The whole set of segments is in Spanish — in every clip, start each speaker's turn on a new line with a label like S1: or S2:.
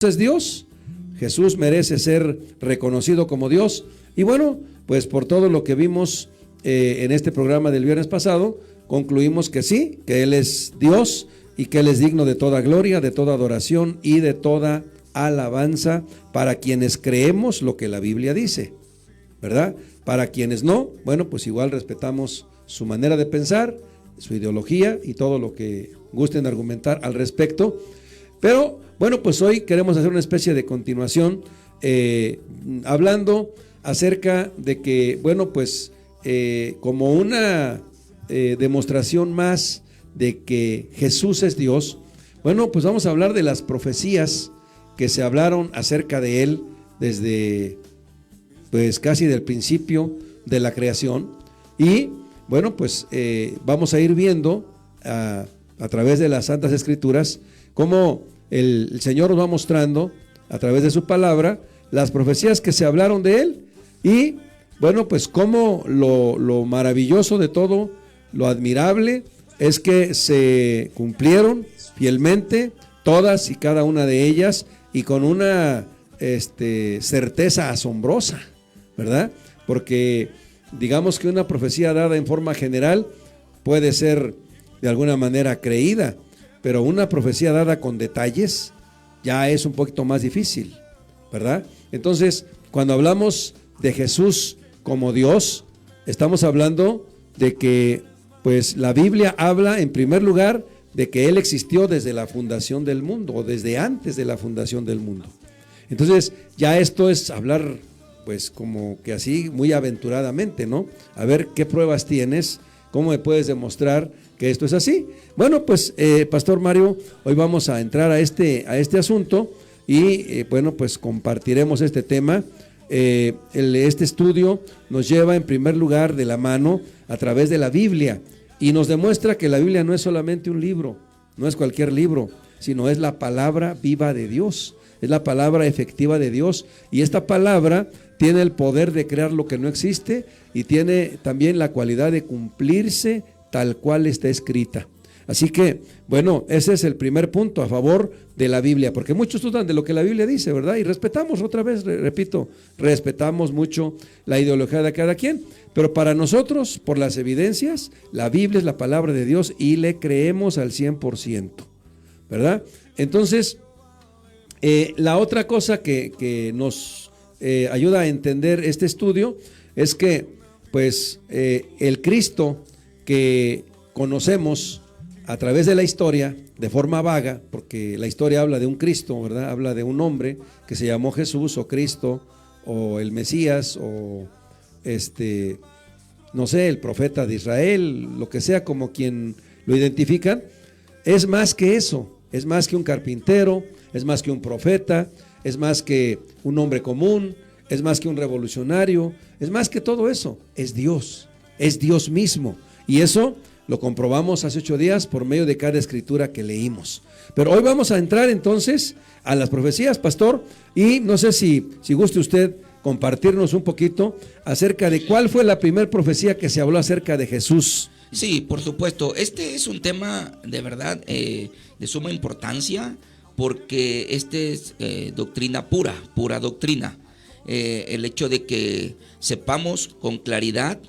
S1: es Dios, Jesús merece ser reconocido como Dios. Y bueno, pues por todo lo que vimos en este programa del viernes pasado, concluimos que sí, que Él es Dios y que Él es digno de toda gloria, de toda adoración y de toda alabanza para quienes creemos lo que la Biblia dice, ¿verdad? Para quienes no, bueno, pues igual respetamos su manera de pensar, su ideología y todo lo que gusten argumentar al respecto. Pero bueno, pues hoy queremos hacer una especie de continuación hablando acerca de que, bueno, pues como una demostración más de que Jesús es Dios, bueno, pues vamos a hablar de las profecías que se hablaron acerca de Él desde pues casi del principio de la creación. Y bueno, pues vamos a ir viendo a través de las Santas Escrituras cómo el Señor nos va mostrando a través de su palabra las profecías que se hablaron de Él y bueno, pues cómo lo maravilloso de todo, lo admirable es que se cumplieron fielmente todas y cada una de ellas y con una certeza asombrosa, ¿verdad? Porque digamos que una profecía dada en forma general puede ser de alguna manera creída, pero una profecía dada con detalles ya es un poquito más difícil, ¿verdad? Entonces, cuando hablamos de Jesús como Dios, estamos hablando de que pues la Biblia habla en primer lugar de que Él existió desde la fundación del mundo o desde antes de la fundación del mundo. Entonces, ya esto es hablar pues como que así muy aventuradamente, ¿no? A ver qué pruebas tienes, cómo me puedes demostrar que esto es así. Bueno, pues Pastor Mario, hoy vamos a entrar a este asunto y bueno, pues compartiremos este tema. Este estudio nos lleva en primer lugar de la mano a través de la Biblia y nos demuestra que la Biblia no es solamente un libro, no es cualquier libro, sino es la palabra viva de Dios, es la palabra efectiva de Dios y esta palabra tiene el poder de crear lo que no existe y tiene también la cualidad de cumplirse tal cual está escrita. Así que, bueno, ese es el primer punto a favor de la Biblia, porque muchos dudan de lo que la Biblia dice, ¿verdad? Y respetamos, otra vez, repito, respetamos mucho la ideología de cada quien, pero para nosotros, por las evidencias, la Biblia es la palabra de Dios y le creemos al 100%, ¿verdad? Entonces, la otra cosa que nos ayuda a entender este estudio es que, pues, el Cristo que conocemos a través de la historia, de forma vaga, porque la historia habla de un Cristo, ¿verdad? Habla de un hombre que se llamó Jesús o Cristo o el Mesías o no sé, el profeta de Israel, lo que sea como quien lo identifican. Es más que eso, es más que un carpintero, es más que un profeta, es más que un hombre común, es más que un revolucionario, es más que todo eso, es Dios mismo. Y eso lo comprobamos hace 8 días por medio de cada escritura que leímos. Pero hoy vamos a entrar entonces a las profecías, pastor, y no sé si guste usted compartirnos un poquito acerca de cuál fue la primera profecía que se habló acerca de Jesús.
S2: Sí, por supuesto. Este es un tema de verdad de suma importancia porque es doctrina pura doctrina. El hecho de que sepamos con claridad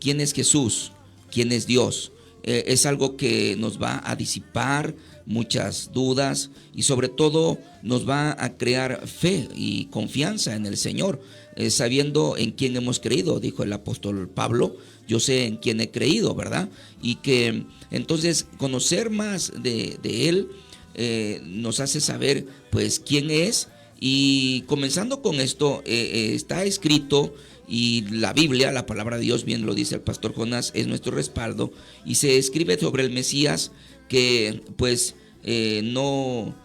S2: quién es Jesús, quién es Dios, es algo que nos va a disipar muchas dudas y sobre todo nos va a crear fe y confianza en el Señor, sabiendo en quién hemos creído, dijo el apóstol Pablo, yo sé en quién he creído, ¿verdad? Y que entonces conocer más de Él nos hace saber pues quién es. Y comenzando con esto, está escrito y la Biblia, la palabra de Dios, bien lo dice el pastor Jonás, es nuestro respaldo y se escribe sobre el Mesías que pues no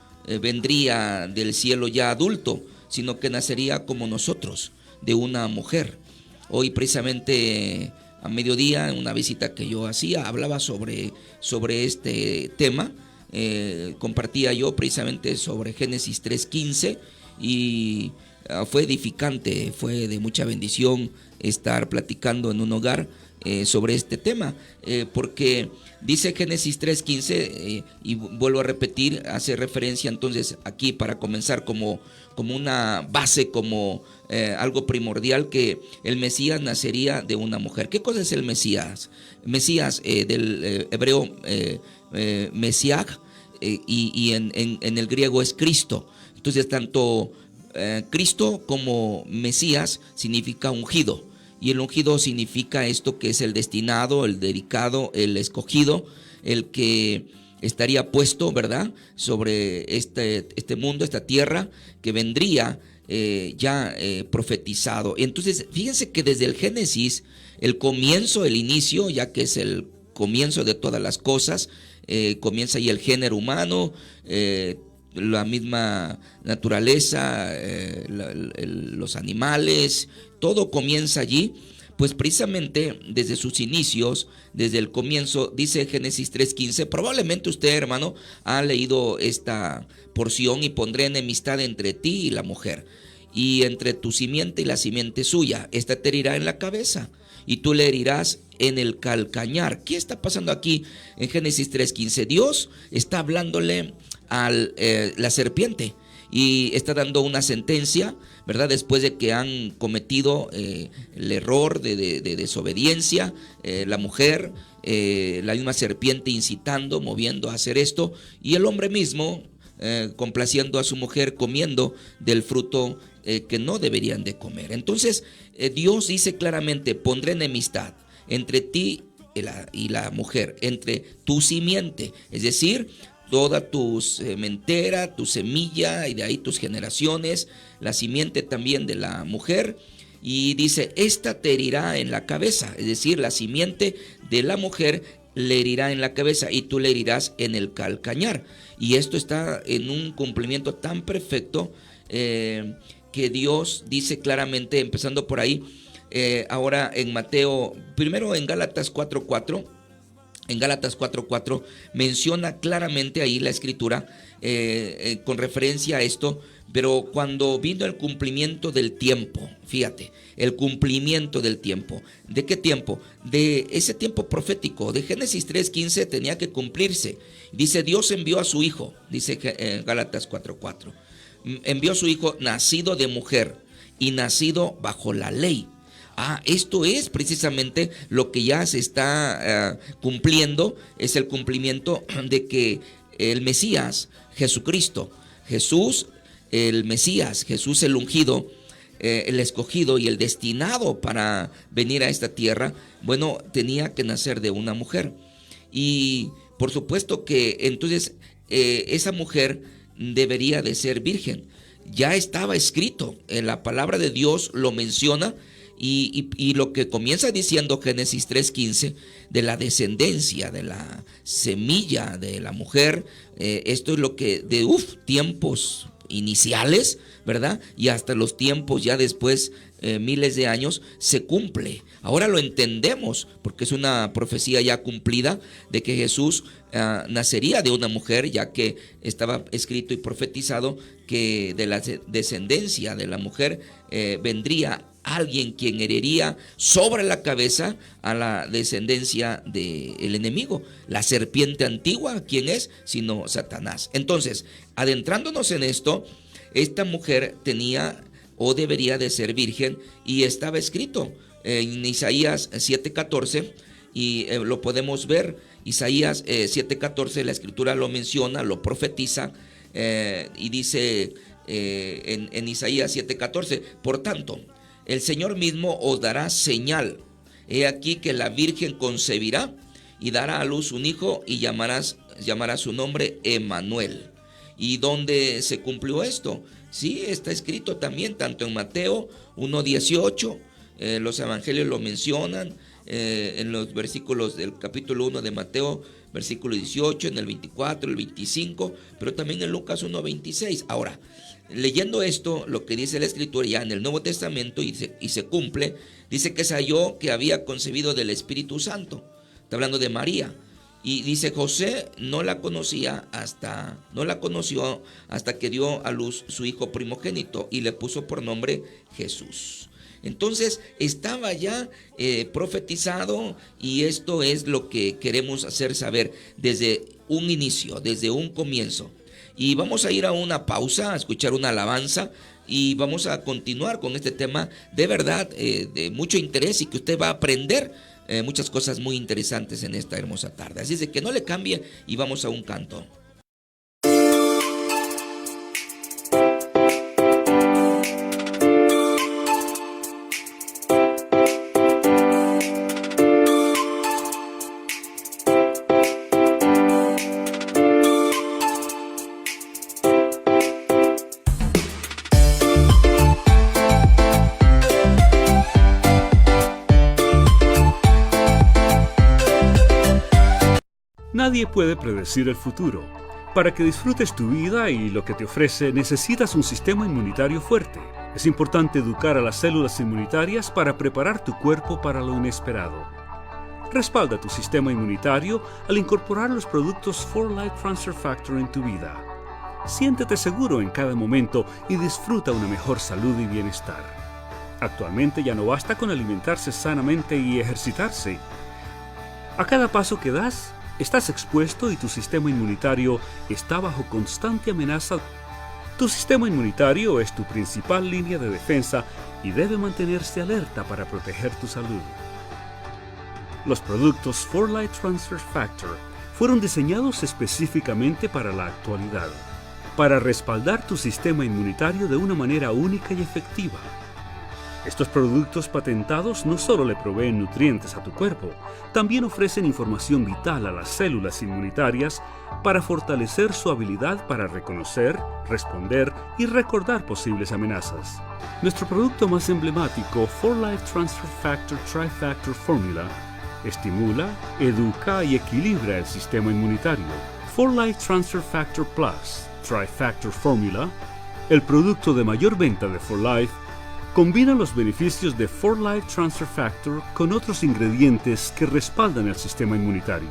S2: vendría del cielo ya adulto, sino que nacería como nosotros, de una mujer. Hoy precisamente a mediodía, en una visita que yo hacía, hablaba sobre este tema, compartía yo precisamente sobre Génesis 3:15 y fue edificante, fue de mucha bendición estar platicando en un hogar sobre este tema, porque dice Génesis 3:15, y vuelvo a repetir, hace referencia entonces aquí para comenzar como una base, como algo primordial, que el Mesías nacería de una mujer. ¿Qué cosa es el Mesías? Mesías del hebreo Mesiach, y en el griego es Cristo. Entonces tanto Cristo como Mesías significa ungido. Y el ungido significa esto, que es el destinado, el dedicado, el escogido, el que estaría puesto, ¿verdad?, sobre este mundo, esta tierra, que vendría ya profetizado. Entonces, fíjense que desde el Génesis, el comienzo, el inicio, ya que es el comienzo de todas las cosas, comienza ahí el género humano, la misma naturaleza, los animales, todo comienza allí. Pues precisamente desde sus inicios, desde el comienzo, dice Génesis 3:15, probablemente usted, hermano, ha leído esta porción: y pondré enemistad entre ti y la mujer, y entre tu simiente y la simiente suya, esta te herirá en la cabeza, y tú le herirás en el calcañar. ¿Qué está pasando aquí en Génesis 3:15? Dios está hablándole a la serpiente y está dando una sentencia, ¿verdad?, después de que han cometido el error de desobediencia, la mujer, la misma serpiente incitando, moviendo a hacer esto, y el hombre mismo complaciendo a su mujer, comiendo del fruto que no deberían de comer. Entonces Dios dice claramente: pondré enemistad entre ti y la mujer, entre tu simiente, es decir, toda tu sementera, tu semilla, y de ahí tus generaciones, la simiente también de la mujer. Y dice: esta te herirá en la cabeza, es decir, la simiente de la mujer le herirá en la cabeza, y tú le herirás en el calcañar. Y esto está en un cumplimiento tan perfecto que Dios dice claramente, empezando por ahí. Ahora en Mateo, primero en Gálatas 4:4. En Gálatas 4:4 menciona claramente ahí la escritura con referencia a esto, pero cuando vino el cumplimiento del tiempo, fíjate, el cumplimiento del tiempo. ¿De qué tiempo? De ese tiempo profético. De Génesis 3:15 tenía que cumplirse. Dice: Dios envió a su hijo, dice Gálatas 4:4. Envió a su hijo nacido de mujer y nacido bajo la ley. Esto es precisamente lo que ya se está cumpliendo, es el cumplimiento de que el Mesías, Jesucristo, Jesús el Mesías, Jesús el ungido, el escogido y el destinado para venir a esta tierra, bueno, tenía que nacer de una mujer. Y por supuesto que entonces esa mujer debería de ser virgen. Ya estaba escrito, en la palabra de Dios lo menciona. Y lo que comienza diciendo Génesis 3:15, de la descendencia, de la semilla de la mujer, esto es lo que de tiempos iniciales, ¿verdad?, y hasta los tiempos ya después, miles de años, se cumple. Ahora lo entendemos porque es una profecía ya cumplida de que Jesús nacería de una mujer, ya que estaba escrito y profetizado que de la descendencia de la mujer vendría alguien quien heredaría sobre la cabeza a la descendencia del enemigo, la serpiente antigua. ¿Quién es? Sino Satanás. Entonces, adentrándonos en esto, esta mujer tenía o debería de ser virgen, y estaba escrito en Isaías 7:14, y lo podemos ver. Isaías 7:14, la escritura lo menciona, lo profetiza, y dice en Isaías 7:14: por tanto, el Señor mismo os dará señal. He aquí que la virgen concebirá y dará a luz un hijo, y llamará su nombre Emmanuel. ¿Y dónde se cumplió esto? Sí, está escrito también, tanto en Mateo 1:18, los evangelios lo mencionan, en los versículos del capítulo 1 de Mateo, versículo 18, en el 24, el 25, pero también en Lucas 1:26. Ahora, leyendo esto, lo que dice la escritura ya en el Nuevo Testamento, y se cumple, dice que se halló que había concebido del Espíritu Santo. Está hablando de María. Y dice, José no la conoció hasta que dio a luz su hijo primogénito y le puso por nombre Jesús. Entonces estaba ya profetizado, y esto es lo que queremos hacer saber desde un inicio, desde un comienzo. Y vamos a ir a una pausa, a escuchar una alabanza, y vamos a continuar con este tema de verdad de mucho interés, y que usted va a aprender muchas cosas muy interesantes en esta hermosa tarde. Así es de que no le cambie y vamos a un canto.
S3: Nadie puede predecir el futuro. Para que disfrutes tu vida y lo que te ofrece, necesitas un sistema inmunitario fuerte. Es importante educar a las células inmunitarias para preparar tu cuerpo para lo inesperado. Respalda tu sistema inmunitario al incorporar los productos 4Life Transfer Factor en tu vida. Siéntete seguro en cada momento y disfruta una mejor salud y bienestar. Actualmente ya no basta con alimentarse sanamente y ejercitarse. A cada paso que das, estás expuesto y tu sistema inmunitario está bajo constante amenaza. Tu sistema inmunitario es tu principal línea de defensa y debe mantenerse alerta para proteger tu salud. Los productos 4Life Transfer Factor fueron diseñados específicamente para la actualidad, para respaldar tu sistema inmunitario de una manera única y efectiva. Estos productos patentados no solo le proveen nutrientes a tu cuerpo, también ofrecen información vital a las células inmunitarias para fortalecer su habilidad para reconocer, responder y recordar posibles amenazas. Nuestro producto más emblemático, 4Life Transfer Factor Tri-Factor Formula, estimula, educa y equilibra el sistema inmunitario. 4Life Transfer Factor Plus Tri-Factor Formula, el producto de mayor venta de 4Life, combina los beneficios de 4Life Transfer Factor con otros ingredientes que respaldan el sistema inmunitario.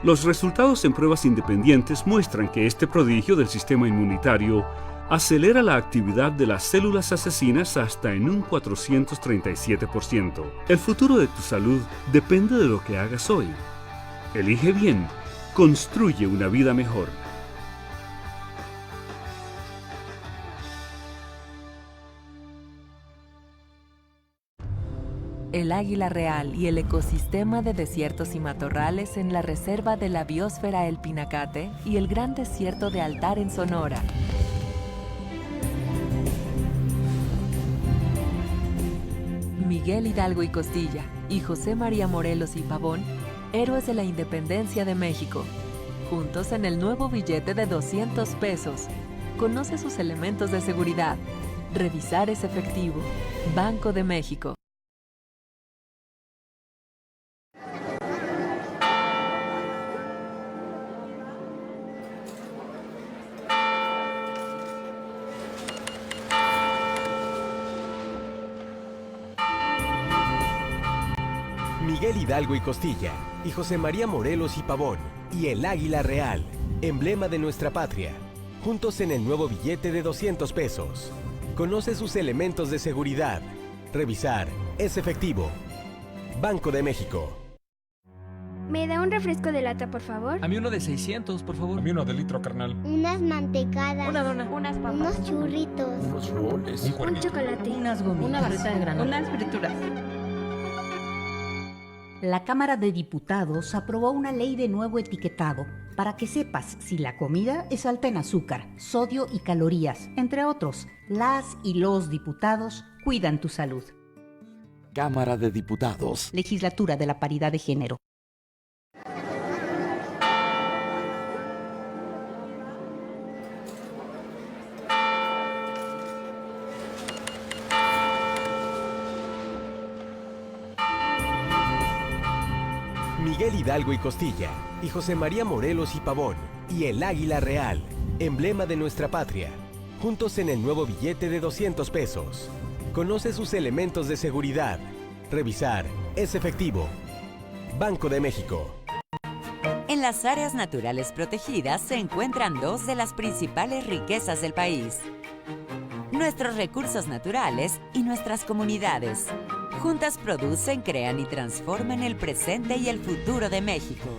S3: Los resultados en pruebas independientes muestran que este prodigio del sistema inmunitario acelera la actividad de las células asesinas hasta en un 437%. El futuro de tu salud depende de lo que hagas hoy. Elige bien, construye una vida mejor.
S4: El águila real y el ecosistema de desiertos y matorrales en la reserva de la biosfera El Pinacate y el gran desierto de Altar en Sonora. Miguel Hidalgo y Costilla y José María Morelos y Pavón, héroes de la independencia de México. Juntos en el nuevo billete de 200 pesos. Conoce sus elementos de seguridad. Revisar es efectivo. Banco de México.
S5: Miguel Hidalgo y Costilla, y José María Morelos y Pavón, y el águila real, emblema de nuestra patria, juntos en el nuevo billete de 200 pesos. Conoce sus elementos de seguridad. Revisar es efectivo. Banco de México.
S6: ¿Me da un refresco de lata, por favor?
S7: A mí uno de 600, por favor.
S8: A mí uno de litro, carnal.
S9: Unas mantecadas.
S10: Una dona. Unas papas.
S9: Unos churritos.
S8: Unos roles.
S6: Un chocolate.
S10: Unas gomitas.
S11: Una barrita de granola.
S10: Unas frituras.
S11: La Cámara de Diputados aprobó una ley de nuevo etiquetado para que sepas si la comida es alta en azúcar, sodio y calorías, entre otros. Las y los diputados cuidan tu salud.
S12: Cámara de Diputados.
S11: Legislatura de la Paridad de Género.
S5: Miguel Hidalgo y Costilla, y José María Morelos y Pavón, y el águila real, emblema de nuestra patria, juntos en el nuevo billete de 200 pesos. Conoce sus elementos de seguridad. Revisar es efectivo. Banco de México.
S13: En
S7: En las áreas naturales protegidas se encuentran dos de las principales riquezas del país: nuestros recursos naturales y nuestras comunidades. Juntas producen, crean y transforman el presente y el futuro de México.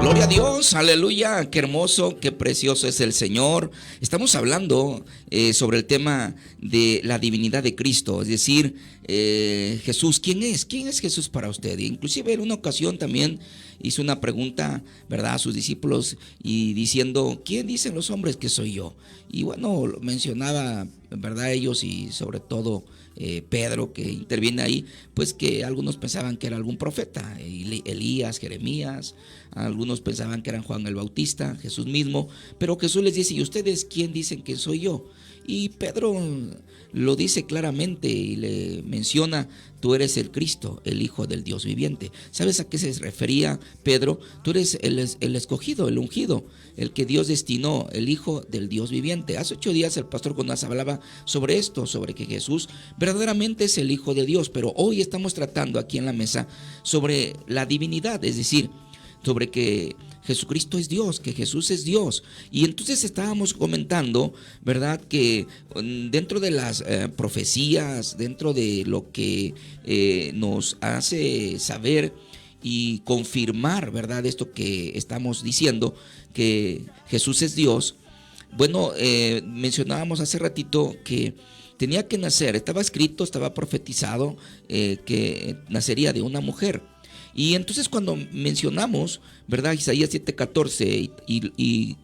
S2: Gloria a Dios, aleluya, qué hermoso, qué precioso es el Señor. Estamos hablando sobre el tema de la divinidad de Cristo, es decir, Jesús, ¿quién es? ¿Quién es Jesús para usted? Inclusive en una ocasión también hizo una pregunta, ¿verdad?, a sus discípulos y diciendo, ¿quién dicen los hombres que soy yo? Y bueno, mencionaba, ¿verdad?, ellos y sobre todo Pedro, que interviene ahí, pues que algunos pensaban que era algún profeta, Elías, Jeremías, algunos pensaban que eran Juan el Bautista, Jesús mismo, pero Jesús les dice, ¿y ustedes quién dicen que soy yo? Y Pedro lo dice claramente y le menciona, tú eres el Cristo, el Hijo del Dios viviente. ¿Sabes a qué se refería Pedro? Tú eres el escogido, el ungido, el que Dios destinó, el Hijo del Dios viviente. Hace 8 días el pastor Jonás hablaba sobre esto, sobre que Jesús verdaderamente es el Hijo de Dios, pero hoy estamos tratando aquí en la mesa sobre la divinidad, es decir, sobre que Jesucristo es Dios, que Jesús es Dios. Y entonces estábamos comentando, ¿verdad?, que dentro de las profecías, dentro de lo que nos hace saber y confirmar, ¿verdad?, esto que estamos diciendo, que Jesús es Dios. Bueno, mencionábamos hace ratito que tenía que nacer, estaba escrito, estaba profetizado que nacería de una mujer. Y entonces cuando mencionamos, ¿verdad?, Isaías 7:14 y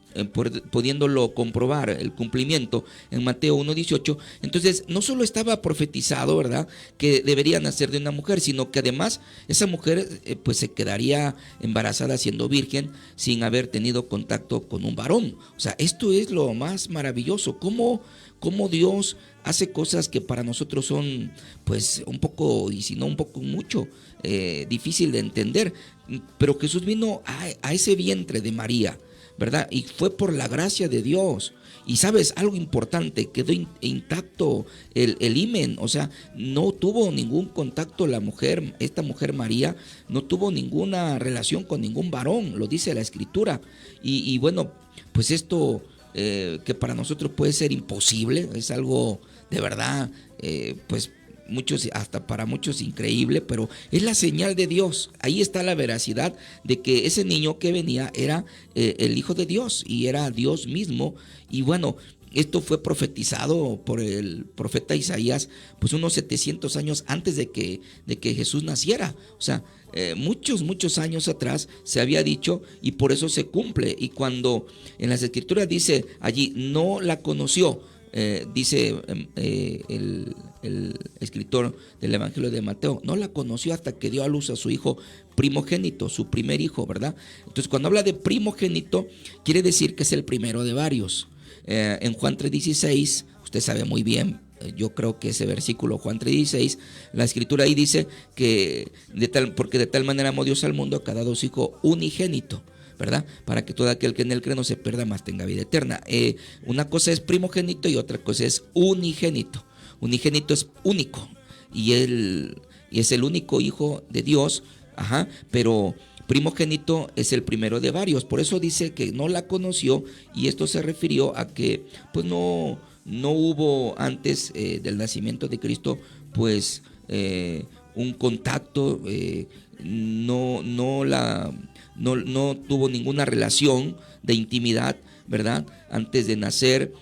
S2: pudiéndolo comprobar el cumplimiento en Mateo 1:18, entonces no solo estaba profetizado, ¿verdad?, que debería nacer de una mujer, sino que además esa mujer pues se quedaría embarazada siendo virgen sin haber tenido contacto con un varón. O sea, esto es lo más maravilloso, cómo Dios hace cosas que para nosotros son pues un poco, y si no un poco mucho, difícil de entender, pero Jesús vino a ese vientre de María, ¿verdad? Y fue por la gracia de Dios. Y sabes, algo importante, quedó intacto el himen, o sea, no tuvo ningún contacto la mujer, esta mujer María, no tuvo ninguna relación con ningún varón, lo dice la Escritura. Y bueno, pues esto que para nosotros puede ser imposible, es algo de verdad, pues muchos, hasta para muchos increíble, pero es la señal de Dios. Ahí está la veracidad de que ese niño que venía era el Hijo de Dios y era Dios mismo. Y bueno, esto fue profetizado por el profeta Isaías pues unos 700 años antes de que Jesús naciera. O sea, muchos años atrás se había dicho y por eso se cumple. Y cuando en las Escrituras dice allí, no la conoció, dice el escritor del Evangelio de Mateo, no la conoció hasta que dio a luz a su hijo primogénito, su primer hijo, ¿verdad? Entonces cuando habla de primogénito quiere decir que es el primero de varios. En Juan 3:16, usted sabe muy bien, yo creo que ese versículo, Juan 3:16, la Escritura ahí dice que porque de tal manera amó Dios al mundo que ha dado a su hijo unigénito, ¿verdad? Para que todo aquel que en él cree no se pierda, mas tenga vida eterna. Una cosa es primogénito y otra cosa es unigénito. Unigénito es único y es el único hijo de Dios, pero primogénito es el primero de varios. Por eso dice que no la conoció, y esto se refirió a que pues no hubo antes del nacimiento de Cristo pues un contacto, no tuvo ninguna relación de intimidad, ¿verdad?, antes de nacer,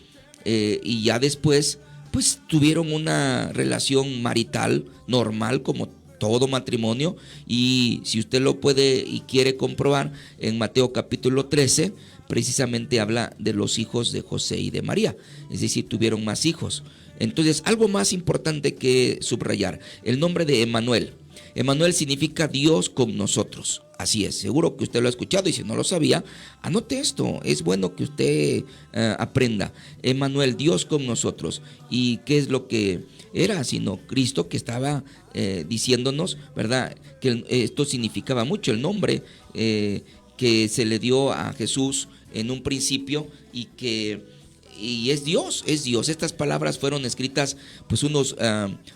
S2: y ya después pues tuvieron una relación marital normal como todo matrimonio. Y si usted lo puede y quiere comprobar, en Mateo capítulo 13 precisamente habla de los hijos de José y de María, es decir, tuvieron más hijos. Entonces, algo más importante que subrayar, el nombre de Emmanuel. Emmanuel significa Dios con nosotros. Así es, seguro que usted lo ha escuchado y si no lo sabía, anote esto, es bueno que usted aprenda. Emmanuel, Dios con nosotros. ¿Y qué es lo que era? Sino Cristo que estaba diciéndonos, ¿verdad? Que esto significaba mucho, el nombre que se le dio a Jesús en un principio y es Dios. Estas palabras fueron escritas pues unos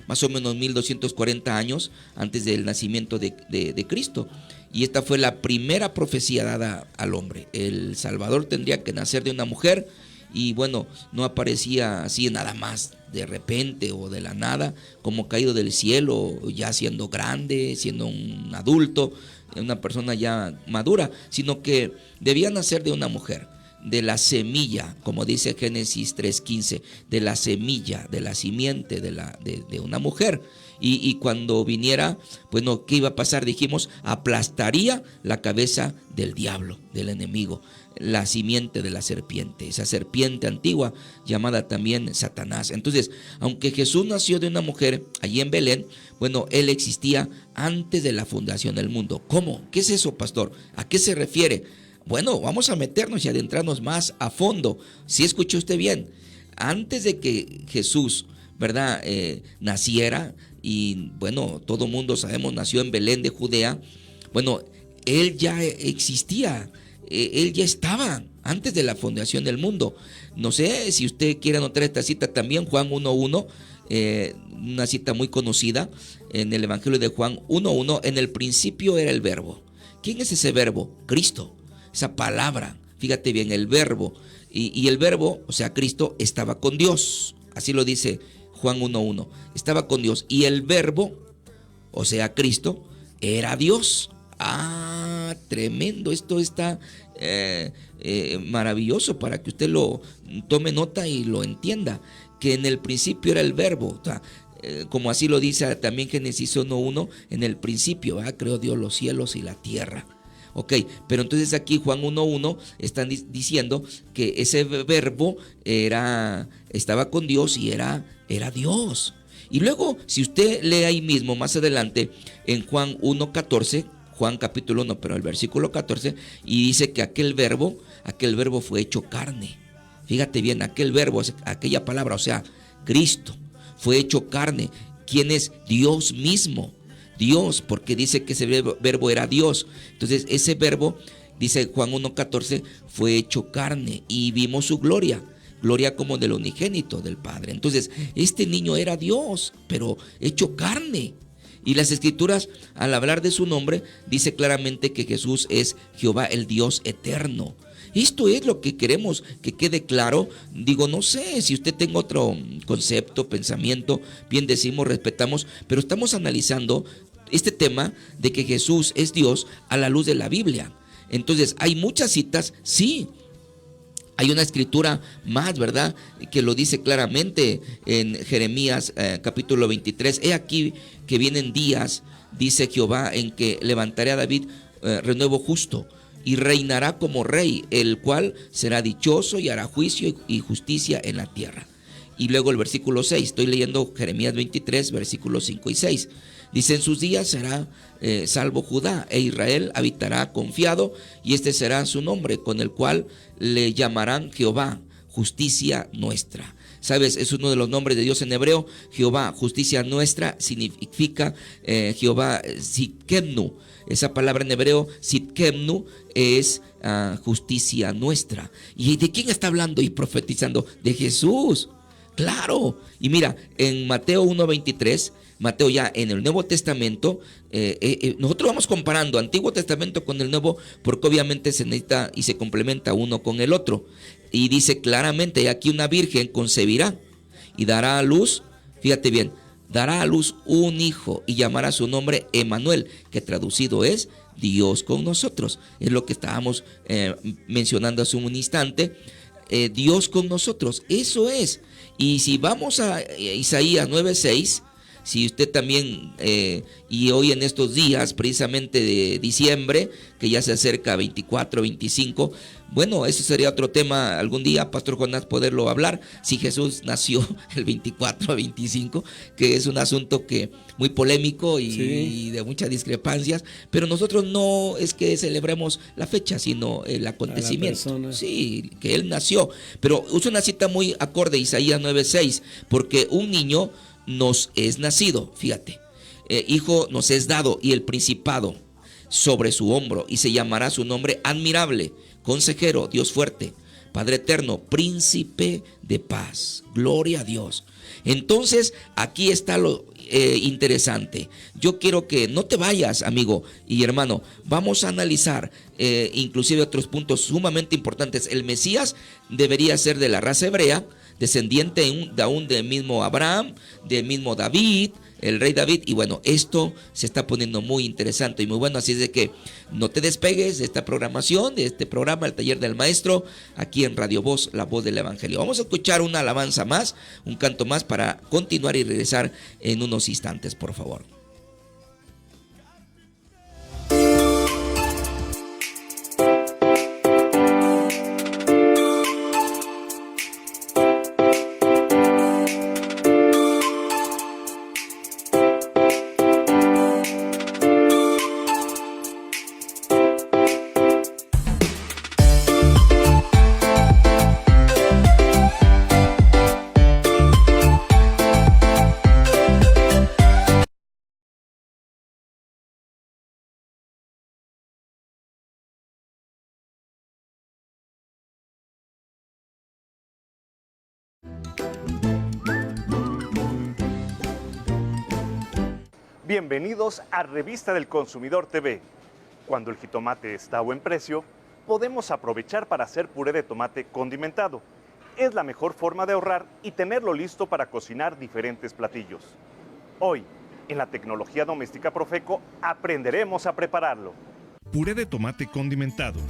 S2: más o menos 1240 años antes del nacimiento de Cristo. Y esta fue la primera profecía dada al hombre. El Salvador tendría que nacer de una mujer y bueno, no aparecía así nada más de repente o de la nada, como caído del cielo, ya siendo grande, siendo un adulto, una persona ya madura, sino que debía nacer de una mujer, de la semilla, como dice Génesis 3:15, de la semilla, de la simiente de una mujer. Y cuando viniera, bueno, ¿qué iba a pasar? Dijimos, aplastaría la cabeza del diablo, del enemigo, la simiente de la serpiente, esa serpiente antigua llamada también Satanás. Entonces, aunque Jesús nació de una mujer allí en Belén, bueno, él existía antes de la fundación del mundo. ¿Cómo? ¿Qué es eso, pastor? ¿A qué se refiere? Bueno, vamos a meternos y adentrarnos más a fondo. Si escuchó usted bien, antes de que Jesús, ¿verdad?, naciera, y bueno, todo mundo sabemos, nació en Belén de Judea, bueno, él ya existía, él ya estaba antes de la fundación del mundo. No sé si usted quiere anotar esta cita también, Juan 1:1, una cita muy conocida en el Evangelio de Juan 1:1, en el principio era el verbo. ¿Quién es ese verbo? Cristo, esa palabra, fíjate bien, el verbo, y el verbo, o sea, Cristo, estaba con Dios, así lo dice Juan 1:1, estaba con Dios, y el verbo, o sea, Cristo, era Dios. Ah, tremendo, esto está maravilloso para que usted lo tome nota y lo entienda, que en el principio era el verbo, o sea, como así lo dice también Génesis 1:1, en el principio, ¿verdad?, creó Dios los cielos y la tierra. Ok, pero entonces aquí Juan 1:1 están diciendo que ese verbo estaba con Dios y era Dios. Y luego, si usted lee ahí mismo más adelante en Juan 1:14, Juan capítulo 1, pero el versículo 14, y dice que aquel verbo fue hecho carne. Fíjate bien, aquel verbo, aquella palabra, o sea, Cristo, fue hecho carne. ¿Quién es? Dios mismo. Dios, porque dice que ese verbo era Dios. Entonces ese verbo, dice Juan 1:14, fue hecho carne y vimos su gloria como del unigénito del Padre. Entonces este niño era Dios, pero hecho carne. Y las Escrituras, al hablar de su nombre, dice claramente que Jesús es Jehová, el Dios eterno. Esto es lo que queremos que quede claro. Digo, no sé si usted tenga otro concepto, pensamiento, bien decimos, respetamos, pero estamos analizando este tema de que Jesús es Dios a la luz de la Biblia. Entonces, hay muchas citas, sí. Hay una escritura más, ¿verdad?, que lo dice claramente en Jeremías capítulo 23. He aquí que vienen días, dice Jehová, en que levantaré a David renuevo justo y reinará como rey, el cual será dichoso y hará juicio y justicia en la tierra. Y luego el versículo 6, estoy leyendo Jeremías 23, versículos 5 y 6. Dice, en sus días será salvo Judá, e Israel habitará confiado, y este será su nombre, con el cual le llamarán Jehová, justicia nuestra. ¿Sabes? Es uno de los nombres de Dios en hebreo. Jehová, justicia nuestra, significa Jehová Sidkenu. Esa palabra en hebreo, Sidkenu, es justicia nuestra. ¿Y de quién está hablando y profetizando? De Jesús. Claro. Y mira, en Mateo 1:23, Mateo ya en el Nuevo Testamento, nosotros vamos comparando Antiguo Testamento con el Nuevo, porque obviamente se necesita y se complementa uno con el otro. Y dice claramente, aquí una virgen concebirá y dará a luz, fíjate bien, dará a luz un hijo y llamará su nombre Emmanuel, que traducido es Dios con nosotros. Es lo que estábamos mencionando hace un instante. Dios con nosotros, eso es. Y si vamos a Isaías 9:6, si usted también, y hoy en estos días precisamente de diciembre, que ya se acerca 24, 25, Bueno, eso sería otro tema algún día, Pastor Jonás, poderlo hablar, si Jesús nació el 24 o 25, que es un asunto que muy polémico y de muchas discrepancias, pero nosotros no es que celebremos la fecha, sino el acontecimiento. Sí, que Él nació, pero usa una cita muy acorde, Isaías 9:6, porque un niño nos es nacido, fíjate, hijo nos es dado y el principado sobre su hombro, y se llamará su nombre admirable, consejero, Dios fuerte, Padre eterno, príncipe de paz. Gloria a Dios. Entonces, aquí está lo interesante. Yo quiero que no te vayas, amigo y hermano. Vamos a analizar inclusive otros puntos sumamente importantes. El Mesías debería ser de la raza hebrea, descendiente aún del mismo Abraham, del mismo David, el rey David. Y bueno, esto se está poniendo muy interesante y muy bueno, así es de que no te despegues de esta programación, de este programa, el Taller del Maestro, aquí en Radio Voz, la voz del Evangelio. Vamos a escuchar una alabanza más, un canto más para continuar y regresar en unos instantes, por favor.
S10: Bienvenidos a Revista del Consumidor TV. Cuando el jitomate está a buen precio, podemos aprovechar para hacer puré de tomate condimentado. Es la mejor forma de ahorrar y tenerlo listo para cocinar diferentes platillos. Hoy, en la tecnología doméstica Profeco, aprenderemos a prepararlo.
S13: Puré de tomate condimentado.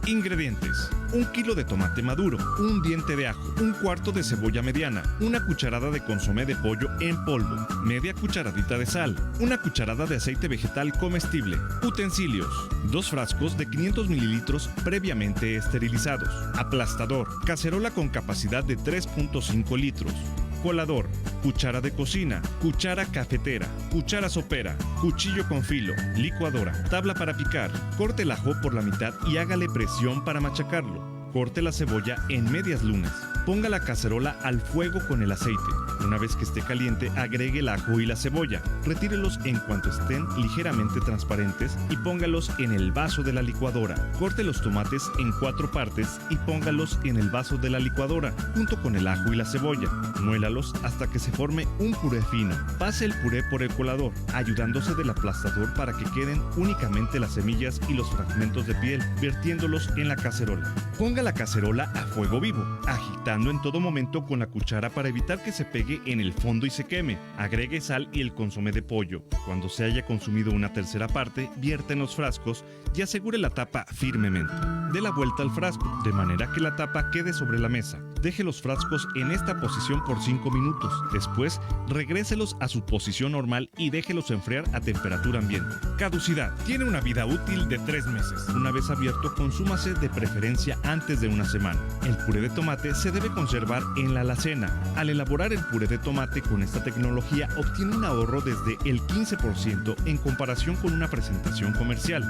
S13: Ingredientes: 1 kilo de tomate maduro, 1 diente de ajo, 1/4 de cebolla mediana, 1 cucharada de consomé de pollo en polvo, media cucharadita de sal, 1 cucharada de aceite vegetal comestible. Utensilios: 2 frascos de 500 mililitros previamente esterilizados, aplastador, cacerola con capacidad de 3.5 litros, colador, cuchara de cocina, cuchara cafetera, cuchara sopera, cuchillo con filo, licuadora, tabla para picar. Corte el ajo por la mitad y hágale presión para machacarlo. Corte la cebolla en medias lunas. Ponga la cacerola al fuego con el aceite. Una vez que esté caliente, agregue el ajo y la cebolla. Retírelos en cuanto estén ligeramente transparentes y póngalos en el vaso de la licuadora. Corte los tomates en 4 partes y póngalos en el vaso de la licuadora, junto con el ajo y la cebolla. Muélalos hasta que se forme un puré fino. Pase el puré por el colador, ayudándose del aplastador para que queden únicamente las semillas y los fragmentos de piel, vertiéndolos en la cacerola. Ponga la cacerola a fuego vivo, agitando en todo momento con la cuchara para evitar que se pegue en el fondo y se queme. Agregue sal y el consomé de pollo. Cuando se haya consumido una tercera parte, vierta en los frascos y asegure la tapa firmemente. Dé la vuelta al frasco, de manera que la tapa quede sobre la mesa. Deje los frascos en esta posición por 5 minutos. Después, regréselos a su posición normal y déjelos enfriar a temperatura ambiente. Caducidad: tiene una vida útil de 3 meses. Una vez abierto, consúmase de preferencia antes de una semana. El puré de tomate se debe conservar en la alacena. Al elaborar el puré de tomate con esta tecnología, obtiene un ahorro desde el 15% en comparación con una presentación comercial.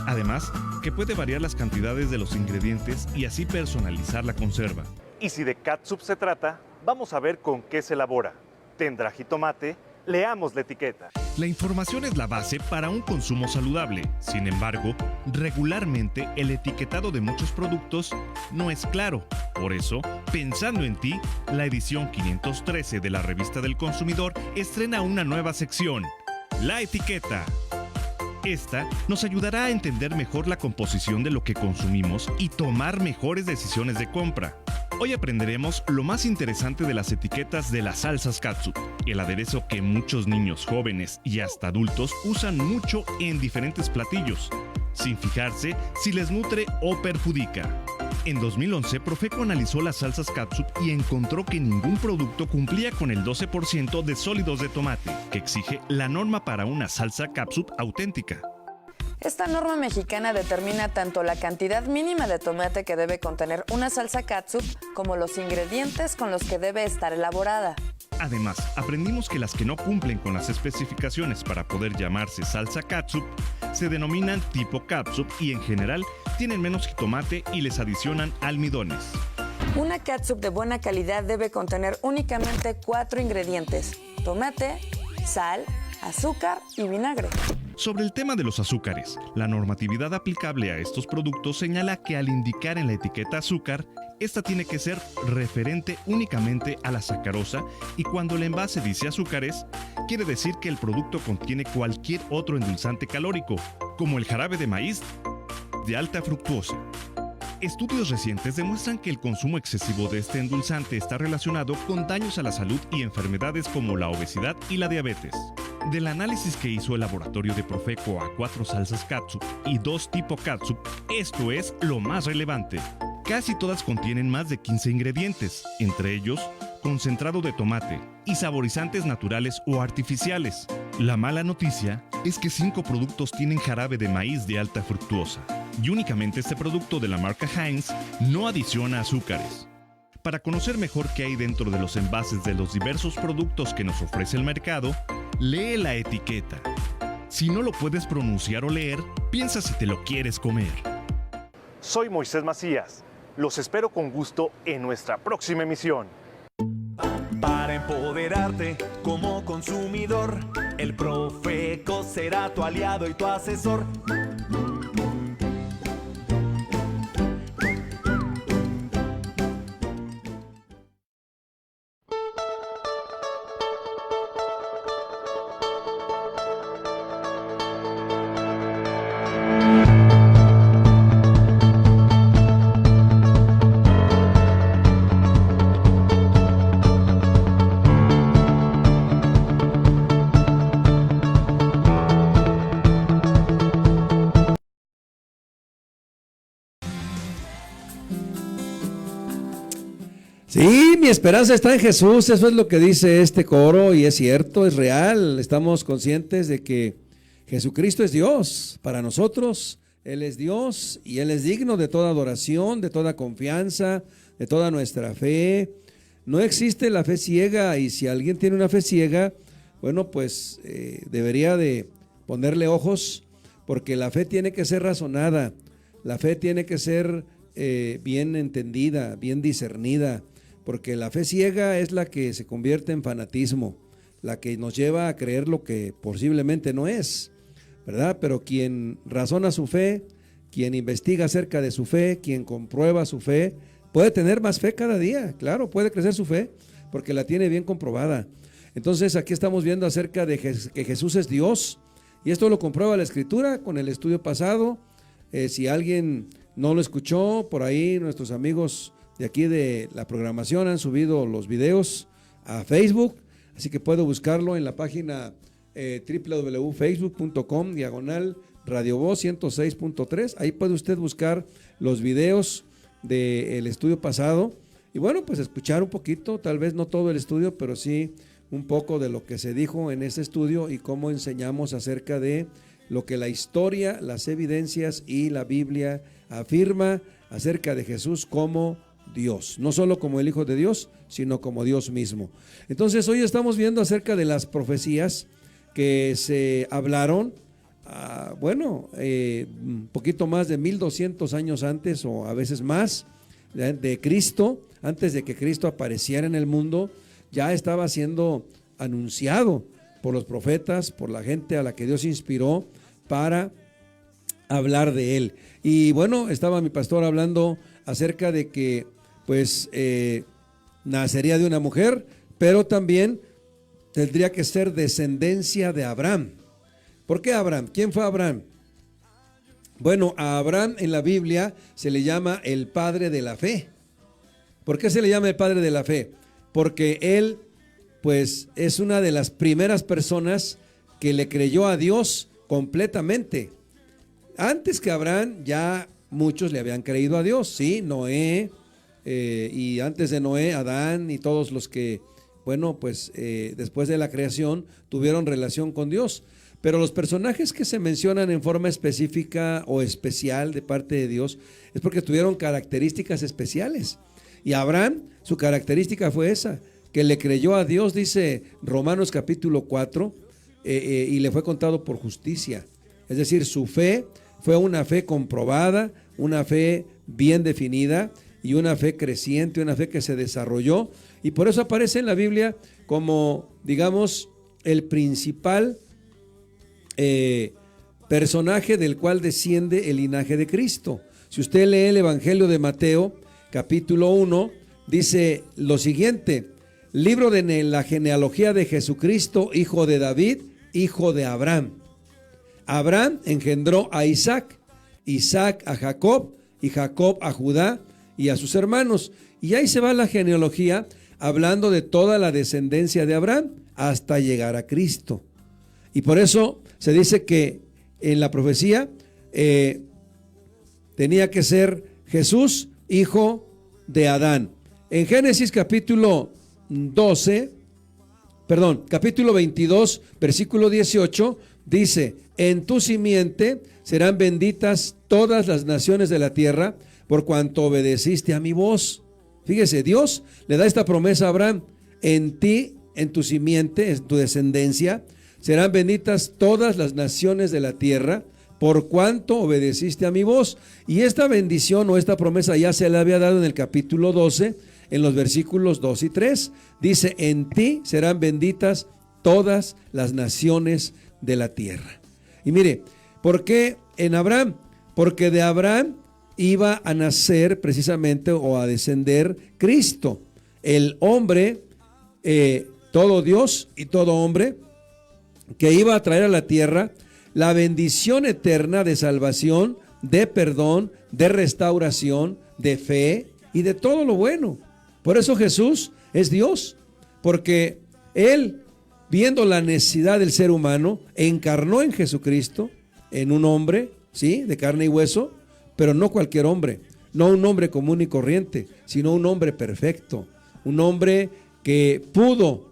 S13: Además, que puede variar las cantidades de los ingredientes y así personalizar la conserva.
S10: Y si de catsup se trata, vamos a ver con qué se elabora. ¿Tendrá jitomate? Leamos la etiqueta.
S13: La información es la base para un consumo saludable. Sin embargo, regularmente el etiquetado de muchos productos no es claro. Por eso, pensando en ti, la edición 513 de la Revista del Consumidor estrena una nueva sección: La Etiqueta. Esta nos ayudará a entender mejor la composición de lo que consumimos y tomar mejores decisiones de compra. Hoy aprenderemos lo más interesante de las etiquetas de las salsas catsup, el aderezo que muchos niños, jóvenes y hasta adultos usan mucho en diferentes platillos, sin fijarse si les nutre o perjudica. En 2011, Profeco analizó las salsas catsup y encontró que ningún producto cumplía con el 12% de sólidos de tomate, que exige la norma para una salsa catsup auténtica.
S14: Esta norma mexicana determina tanto la cantidad mínima de tomate que debe contener una salsa catsup como los ingredientes con los que debe estar elaborada.
S13: Además, aprendimos que las que no cumplen con las especificaciones para poder llamarse salsa catsup se denominan tipo catsup y en general tienen menos jitomate y les adicionan almidones.
S14: Una catsup de buena calidad debe contener únicamente 4 ingredientes: tomate, sal, azúcar y vinagre.
S13: Sobre el tema de los azúcares, la normatividad aplicable a estos productos señala que al indicar en la etiqueta azúcar, esta tiene que ser referente únicamente a la sacarosa y cuando el envase dice azúcares, quiere decir que el producto contiene cualquier otro endulzante calórico, como el jarabe de maíz de alta fructuosa. Estudios recientes demuestran que el consumo excesivo de este endulzante está relacionado con daños a la salud y enfermedades como la obesidad y la diabetes. Del análisis que hizo el laboratorio de Profeco a 4 salsas catsup y 2 tipo catsup, esto es lo más relevante. Casi todas contienen más de 15 ingredientes, entre ellos concentrado de tomate y saborizantes naturales o artificiales. La mala noticia es que 5 productos tienen jarabe de maíz de alta fructuosa y únicamente este producto de la marca Heinz no adiciona azúcares. Para conocer mejor qué hay dentro de los envases de los diversos productos que nos ofrece el mercado, lee la etiqueta. Si no lo puedes pronunciar o leer, piensa si te lo quieres comer.
S10: Soy Moisés Macías. Los espero con gusto en nuestra próxima emisión.
S15: Para empoderarte como consumidor, el Profeco será tu aliado y tu asesor.
S1: Sí, mi esperanza está en Jesús, eso es lo que dice este coro y es cierto, es real. Estamos conscientes de que Jesucristo es Dios para nosotros, Él es Dios y Él es digno de toda adoración, de toda confianza, de toda nuestra fe. No existe la fe ciega y si alguien tiene una fe ciega, bueno, pues debería de ponerle ojos porque la fe tiene que ser razonada, la fe tiene que ser bien entendida, bien discernida. Porque la fe ciega es la que se convierte en fanatismo, la que nos lleva a creer lo que posiblemente no es, ¿verdad? Pero quien razona su fe, quien investiga acerca de su fe, quien comprueba su fe, puede tener más fe cada día, claro, puede crecer su fe, porque la tiene bien comprobada. Entonces aquí estamos viendo acerca de que Jesús es Dios, y esto lo comprueba la Escritura con el estudio pasado. Si alguien no lo escuchó, por ahí nuestros amigos de aquí de la programación han subido los videos a Facebook, así que puedo buscarlo en la página www.facebook.com/Radio Voz 106.3, ahí puede usted buscar los videos del estudio pasado y bueno, pues escuchar un poquito, tal vez no todo el estudio, pero sí un poco de lo que se dijo en ese estudio y cómo enseñamos acerca de lo que la historia, las evidencias y la Biblia afirma acerca de Jesús como Dios, no solo como el Hijo de Dios, sino como Dios mismo. Entonces hoy estamos viendo acerca de las profecías que se hablaron, un poquito más de 1200 años antes o a veces más de Cristo, antes de que Cristo apareciera en el mundo, ya estaba siendo anunciado por los profetas, por la gente a la que Dios inspiró para hablar de Él. Y bueno, estaba mi pastor hablando acerca de que pues nacería de una mujer, pero también tendría que ser descendencia de Abraham. ¿Por qué Abraham? ¿Quién fue Abraham? Bueno, a Abraham en la Biblia se le llama el padre de la fe. ¿Por qué se le llama el padre de la fe? Porque él pues es una de las primeras personas que le creyó a Dios completamente. Antes que Abraham ya muchos le habían creído a Dios, sí, Noé, y antes de Noé, Adán y todos los que, bueno, pues después de la creación tuvieron relación con Dios. Pero los personajes que se mencionan en forma específica o especial de parte de Dios es porque tuvieron características especiales. Y Abraham, su característica fue esa, que le creyó a Dios, dice Romanos capítulo 4, y le fue contado por justicia. Es decir, su fe fue una fe comprobada, una fe bien definida y una fe creciente, una fe que se desarrolló. Y por eso aparece en la Biblia como, digamos, el principal personaje del cual desciende el linaje de Cristo. Si usted lee el Evangelio de Mateo, capítulo 1, dice lo siguiente: libro de la genealogía de Jesucristo, hijo de David, hijo de Abraham. Abraham engendró a Isaac, Isaac a Jacob, y Jacob a Judá y a sus hermanos. Y ahí se va la genealogía hablando de toda la descendencia de Abraham hasta llegar a Cristo. Y por eso se dice que en la profecía tenía que ser Jesús, hijo de Adán. En Génesis capítulo 22, versículo 18, dice: en tu simiente serán benditas todas las naciones de la tierra, por cuanto obedeciste a mi voz. Fíjese, Dios le da esta promesa a Abraham: en ti, en tu simiente, en tu descendencia, serán benditas todas las naciones de la tierra, por cuanto obedeciste a mi voz. Y esta bendición o esta promesa ya se le había dado en el capítulo 12, en los versículos 2 y 3. Dice: en ti serán benditas todas las naciones de la tierra. Y mire, ¿por qué en Abraham? Porque de Abraham iba a nacer precisamente o a descender Cristo, el hombre, todo Dios y todo hombre, que iba a traer a la tierra la bendición eterna de salvación, de perdón, de restauración, de fe y de todo lo bueno. Por eso Jesús es Dios, porque Él, viendo la necesidad del ser humano, encarnó en Jesucristo, en un hombre, ¿sí?, de carne y hueso, pero no cualquier hombre, no un hombre común y corriente, sino un hombre perfecto, un hombre que pudo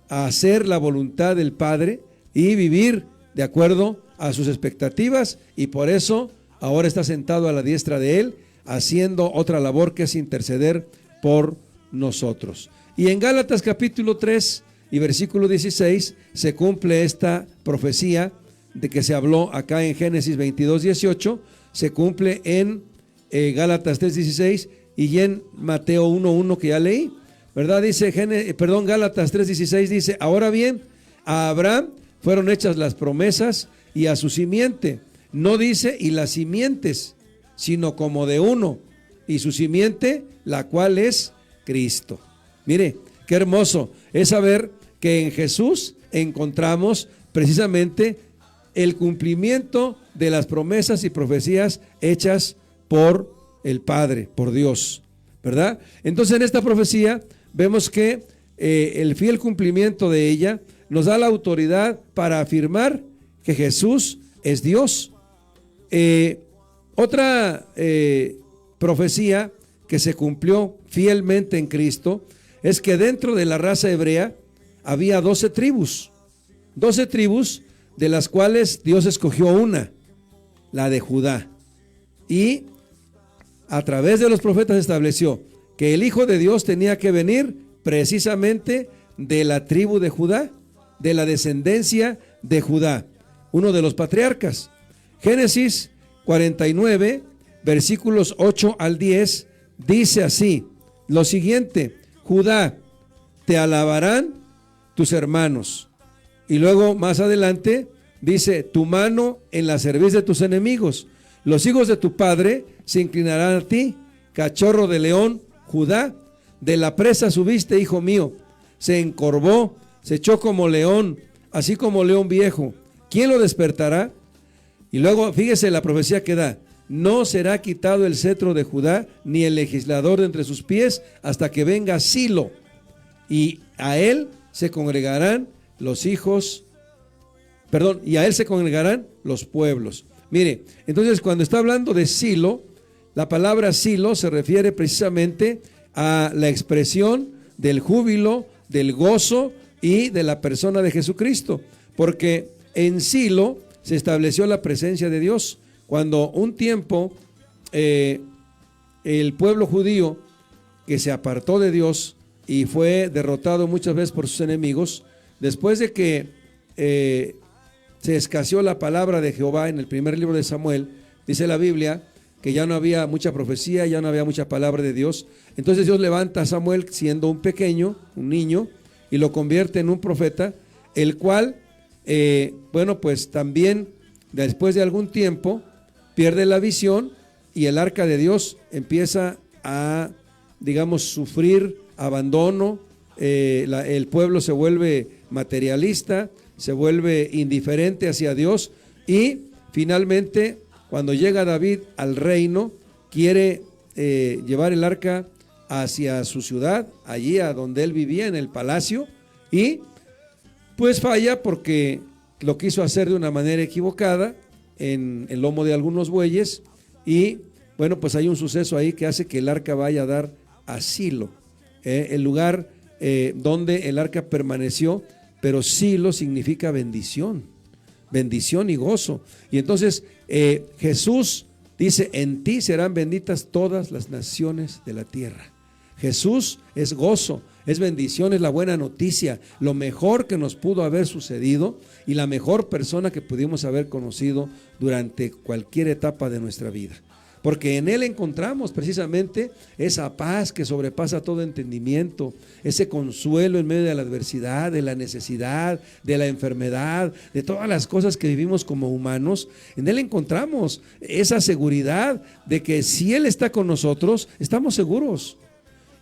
S1: hacer la voluntad del Padre y vivir de acuerdo a sus expectativas, y por eso ahora está sentado a la diestra de Él, haciendo otra labor que es interceder por nosotros. Y en Gálatas capítulo 3 y versículo 16 se cumple esta profecía de que se habló acá en Génesis 22, 18, se cumple en Gálatas 3, 16 y en Mateo 1, 1 que ya leí, ¿verdad? Dice, Gálatas 3, 16 dice: ahora bien, a Abraham fueron hechas las promesas y a su simiente. No dice y las simientes, sino como de uno, y su simiente, la cual es Cristo. Mire, qué hermoso es saber que en Jesús encontramos precisamente el cumplimiento de las promesas y profecías hechas por el Padre, por Dios, ¿verdad? Entonces en esta profecía vemos que el fiel cumplimiento de ella nos da la autoridad para afirmar que Jesús es Dios. Otra profecía que se cumplió fielmente en Cristo es que dentro de la raza hebrea había 12 tribus, de las cuales Dios escogió una, la de Judá, y a través de los profetas estableció que el Hijo de Dios tenía que venir precisamente de la tribu de Judá, de la descendencia de Judá, uno de los patriarcas. Génesis 49, versículos 8 al 10, dice así, lo siguiente: Judá, te alabarán tus hermanos. Y luego más adelante dice: tu mano en la cerviz de tus enemigos. Los hijos de tu padre se inclinarán a ti. Cachorro de león, Judá, de la presa subiste, hijo mío. Se encorvó, se echó como león, así como león viejo. ¿Quién lo despertará? Y luego fíjese la profecía que da: no será quitado el cetro de Judá, ni el legislador de entre sus pies, hasta que venga Silo, y a él se congregarán los hijos, y a él se congregarán los pueblos. Mire, entonces cuando está hablando de Silo, la palabra Silo se refiere precisamente a la expresión del júbilo, del gozo y de la persona de Jesucristo, porque en Silo se estableció la presencia de Dios. Cuando un tiempo el pueblo judío que se apartó de Dios y fue derrotado muchas veces por sus enemigos, después de que se escaseó la palabra de Jehová en el primer libro de Samuel, dice la Biblia que ya no había mucha profecía, ya no había mucha palabra de Dios. Entonces Dios levanta a Samuel siendo un pequeño, un niño, y lo convierte en un profeta, el cual, bueno, pues también después de algún tiempo pierde la visión y el arca de Dios empieza a, digamos, sufrir abandono. El pueblo se vuelve materialista, se vuelve indiferente hacia Dios y finalmente cuando llega David al reino quiere llevar el arca hacia su ciudad, allí a donde él vivía en el palacio, y pues falla porque lo quiso hacer de una manera equivocada en el lomo de algunos bueyes y bueno, pues hay un suceso ahí que hace que el arca vaya a dar a Silo, el lugar donde el arca permaneció, pero Silo significa bendición, bendición y gozo. Y entonces Jesús dice, en ti serán benditas todas las naciones de la tierra. Jesús es gozo, es bendición, es la buena noticia, lo mejor que nos pudo haber sucedido y la mejor persona que pudimos haber conocido durante cualquier etapa de nuestra vida. Porque en Él encontramos precisamente esa paz que sobrepasa todo entendimiento, ese consuelo en medio de la adversidad, de la necesidad, de la enfermedad, de todas las cosas que vivimos como humanos. En Él encontramos esa seguridad de que si Él está con nosotros, estamos seguros.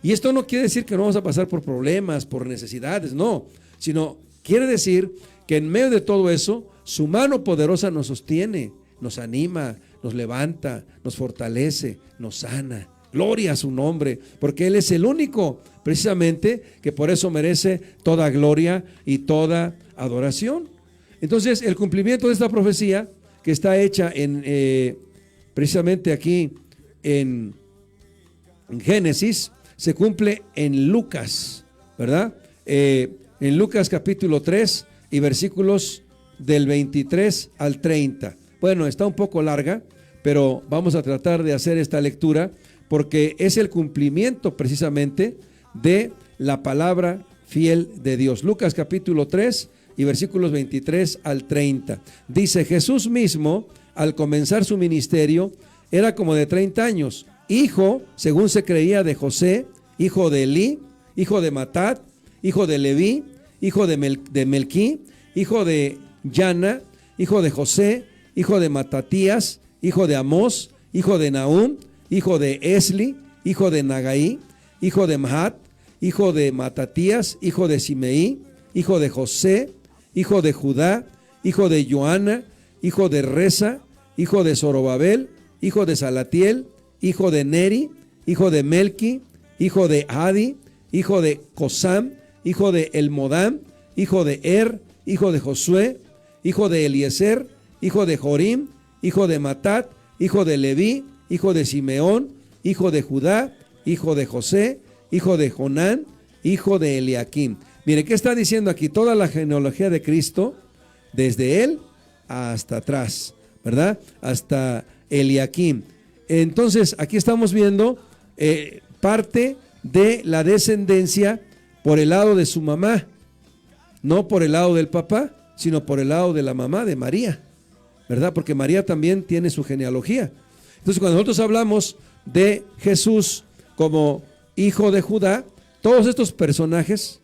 S1: Y esto no quiere decir que no vamos a pasar por problemas, por necesidades, no, sino quiere decir que en medio de todo eso, su mano poderosa nos sostiene, nos anima, nos levanta, nos fortalece, nos sana. Gloria a su nombre, porque Él es el único, precisamente, que por eso merece toda gloria y toda adoración. Entonces, el cumplimiento de esta profecía, que está hecha precisamente aquí en Génesis, se cumple en Lucas, ¿verdad? En Lucas capítulo 3 y versículos del 23 al 30. Bueno, está un poco larga, pero vamos a tratar de hacer esta lectura porque es el cumplimiento precisamente de la palabra fiel de Dios. Lucas capítulo 3 y versículos 23 al 30. Dice, Jesús mismo, al comenzar su ministerio, era como de 30 años, hijo, según se creía, de José, hijo de Elí, hijo de Matat, hijo de Leví, hijo de Melquí, hijo de Yana, hijo de José, hijo de Matatías, hijo de Amós, hijo de Nahum, hijo de Esli, hijo de Nagaí, hijo de Mahat, hijo de Matatías, hijo de Simeí, hijo de José, hijo de Judá, hijo de Joana, hijo de Reza, hijo de Zorobabel, hijo de Salatiel, hijo de Neri, hijo de Melqui, hijo de Adi, hijo de Cosam, hijo de Elmodam, hijo de hijo de Josué, hijo de Eliezer, hijo de Jorim, hijo de Matat, hijo de Leví, hijo de Simeón, hijo de Judá, hijo de José, hijo de Jonán, hijo de Eliakim. Mire, ¿qué está diciendo aquí? Toda la genealogía de Cristo, desde él hasta atrás, ¿verdad? Hasta Eliakim. Entonces, aquí estamos viendo parte de la descendencia por el lado de su mamá, no por el lado del papá, sino por el lado de la mamá de María, ¿verdad? Porque María también tiene su genealogía. Entonces, cuando nosotros hablamos de Jesús como hijo de Judá, todos estos personajes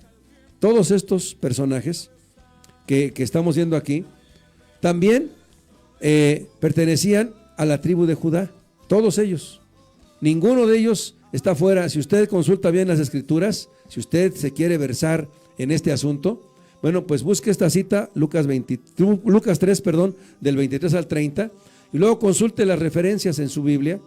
S1: que estamos viendo aquí, también pertenecían a la tribu de Judá, todos ellos. Ninguno de ellos está fuera. Si usted consulta bien las escrituras, si usted se quiere versar en este asunto, bueno, pues busque esta cita, Lucas 3, del 23 al 30, y luego consulte las referencias en su Biblia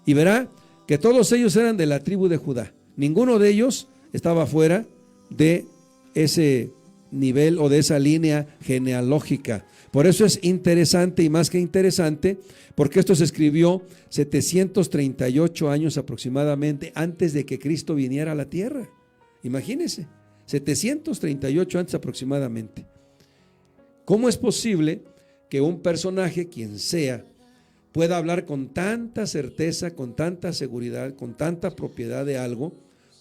S1: y verá que todos ellos eran de la tribu de Judá. Ninguno de ellos estaba fuera de ese nivel o de esa línea genealógica. Por eso es interesante y más que interesante, porque esto se escribió 738 años aproximadamente antes de que Cristo viniera a la tierra. Imagínense, 738 antes aproximadamente. ¿Cómo es posible que un personaje, quien sea, pueda hablar con tanta certeza, con tanta seguridad, con tanta propiedad de algo,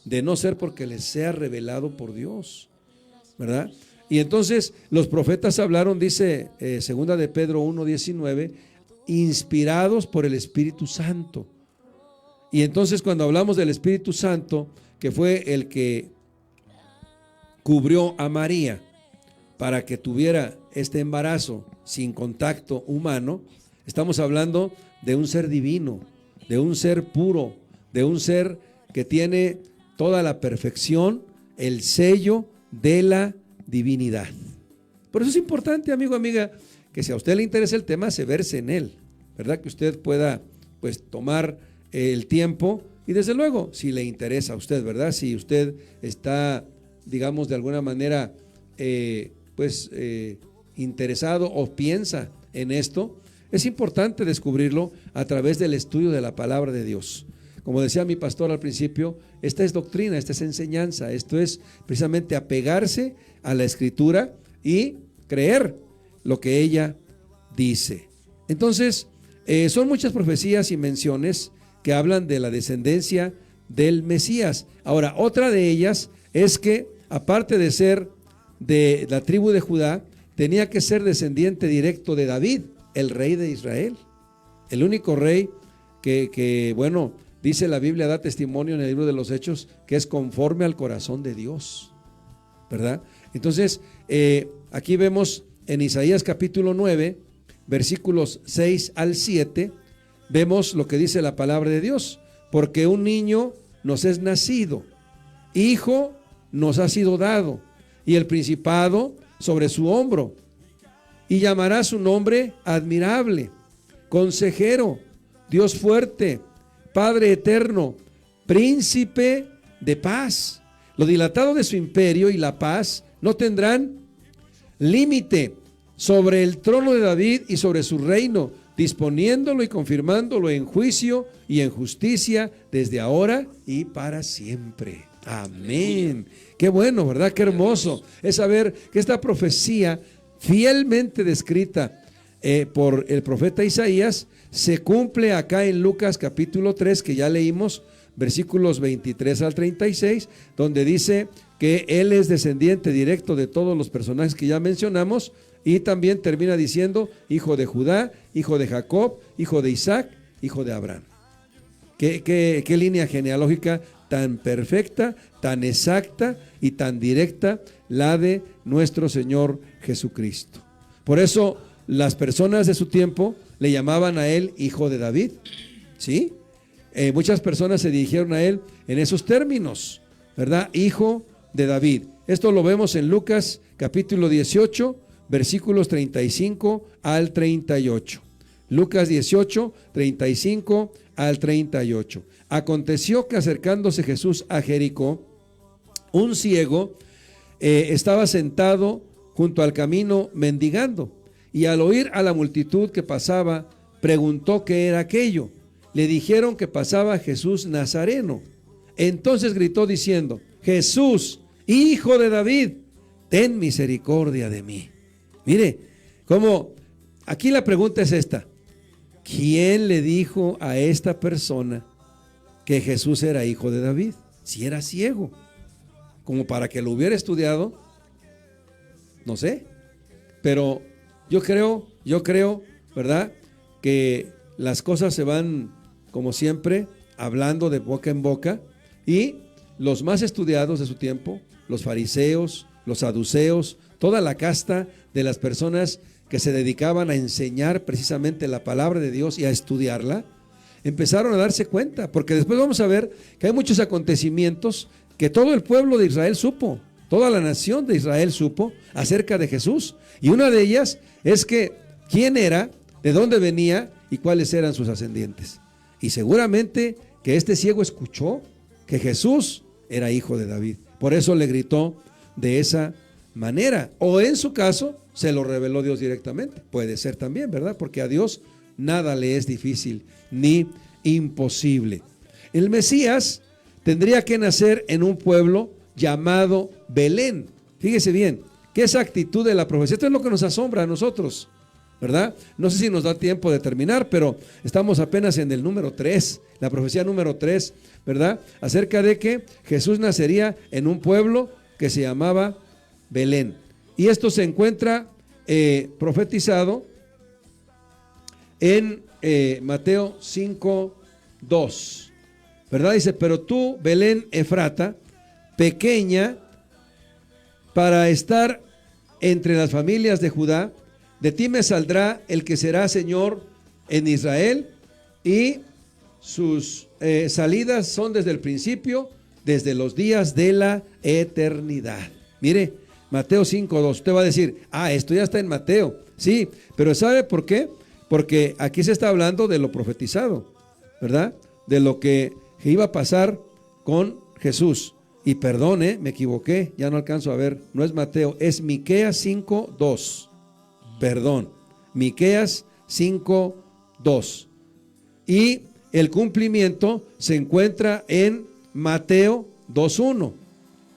S1: de no ser porque les sea revelado por Dios, ¿verdad? Y entonces los profetas hablaron, dice segunda de Pedro 1:19, inspirados por el Espíritu Santo. Y entonces cuando hablamos del Espíritu Santo, que fue el que cubrió a María para que tuviera este embarazo sin contacto humano, estamos hablando de un ser divino, de un ser puro, de un ser que tiene toda la perfección, el sello de la divinidad. Por eso es importante, amigo, amiga, que si a usted le interesa el tema, se verse en él, ¿verdad? Que usted pueda, pues, tomar el tiempo y desde luego, si le interesa a usted, ¿verdad? Si usted está, digamos, de alguna manera, interesado o piensa en esto, es importante descubrirlo a través del estudio de la palabra de Dios. Como decía mi pastor al principio, esta es doctrina, esta es enseñanza, esto es precisamente apegarse a la Escritura y creer lo que ella dice. Entonces, son muchas profecías y menciones que hablan de la descendencia del Mesías. Ahora, otra de ellas es que, aparte de ser de la tribu de Judá, tenía que ser descendiente directo de David, el rey de Israel. El único rey que bueno, dice la Biblia, da testimonio en el libro de los Hechos, que es conforme al corazón de Dios, ¿verdad? Entonces, aquí vemos en Isaías capítulo 9, versículos 6 al 7, vemos lo que dice la palabra de Dios. Porque un niño nos es nacido, hijo nos ha sido dado, y el principado sobre su hombro, y llamará su nombre admirable, consejero, Dios fuerte, Padre eterno, príncipe de paz. Lo dilatado de su imperio y la paz no tendrán límite sobre el trono de David y sobre su reino, disponiéndolo y confirmándolo en juicio y en justicia desde ahora y para siempre. Amén. Qué bueno, ¿verdad? Qué hermoso es saber que esta profecía fielmente descrita por el profeta Isaías se cumple acá en Lucas capítulo 3, que ya leímos, versículos 23 al 36, donde dice que él es descendiente directo de todos los personajes que ya mencionamos, y también termina diciendo hijo de Judá, hijo de Jacob, hijo de Isaac, hijo de Abraham. Qué línea genealógica tan perfecta, tan exacta y tan directa la de nuestro Señor Jesucristo. Por eso las personas de su tiempo le llamaban a él hijo de David, ¿sí? Muchas personas se dirigieron a él en esos términos, ¿verdad? Hijo de David. Esto lo vemos en Lucas capítulo 18, versículos 35 al 38. Lucas 18, 35 al 38. Aconteció que acercándose Jesús a Jericó, un ciego estaba sentado junto al camino mendigando, y al oír a la multitud que pasaba, preguntó qué era aquello. Le dijeron que pasaba Jesús Nazareno. Entonces gritó diciendo: Jesús, hijo de David, ten misericordia de mí. Mire, como aquí la pregunta es esta: ¿quién le dijo a esta persona que Jesús era hijo de David? Si era ciego, como para que lo hubiera estudiado, no sé, pero yo creo, ¿verdad?, que las cosas se van, como siempre, hablando de boca en boca, y los más estudiados de su tiempo, los fariseos, los saduceos, toda la casta de las personas que se dedicaban a enseñar precisamente la palabra de Dios y a estudiarla, empezaron a darse cuenta, porque después vamos a ver que hay muchos acontecimientos que todo el pueblo de Israel supo, toda la nación de Israel supo acerca de Jesús, y una de ellas es que quién era, de dónde venía y cuáles eran sus ascendientes. Y seguramente que este ciego escuchó que Jesús era hijo de David, por eso le gritó de esa manera, o en su caso se lo reveló Dios directamente, puede ser también, ¿verdad? Porque a Dios nada le es difícil ni imposible. El Mesías tendría que nacer en un pueblo llamado Belén. Fíjese bien, qué exactitud de la profecía. Esto es lo que nos asombra a nosotros, ¿verdad? No sé si nos da tiempo de terminar, pero estamos apenas en el número 3, la profecía número 3, ¿verdad? Acerca de que Jesús nacería en un pueblo que se llamaba Belén. Y esto se encuentra profetizado en Mateo 5:2, ¿verdad? Dice, pero tú, Belén Efrata, pequeña para estar entre las familias de Judá, de ti me saldrá el que será Señor en Israel, y sus salidas son desde el principio, desde los días de la eternidad. Mire, Mateo 5:2, usted va a decir, esto ya está en Mateo, sí, pero ¿sabe por qué? Porque aquí se está hablando de lo profetizado, ¿verdad? De lo que iba a pasar con Jesús. Y perdón, me equivoqué, ya no alcanzo a ver, no es Mateo, es Miqueas 5:2. Perdón, Miqueas 5:2. Y el cumplimiento se encuentra en Mateo 2:1,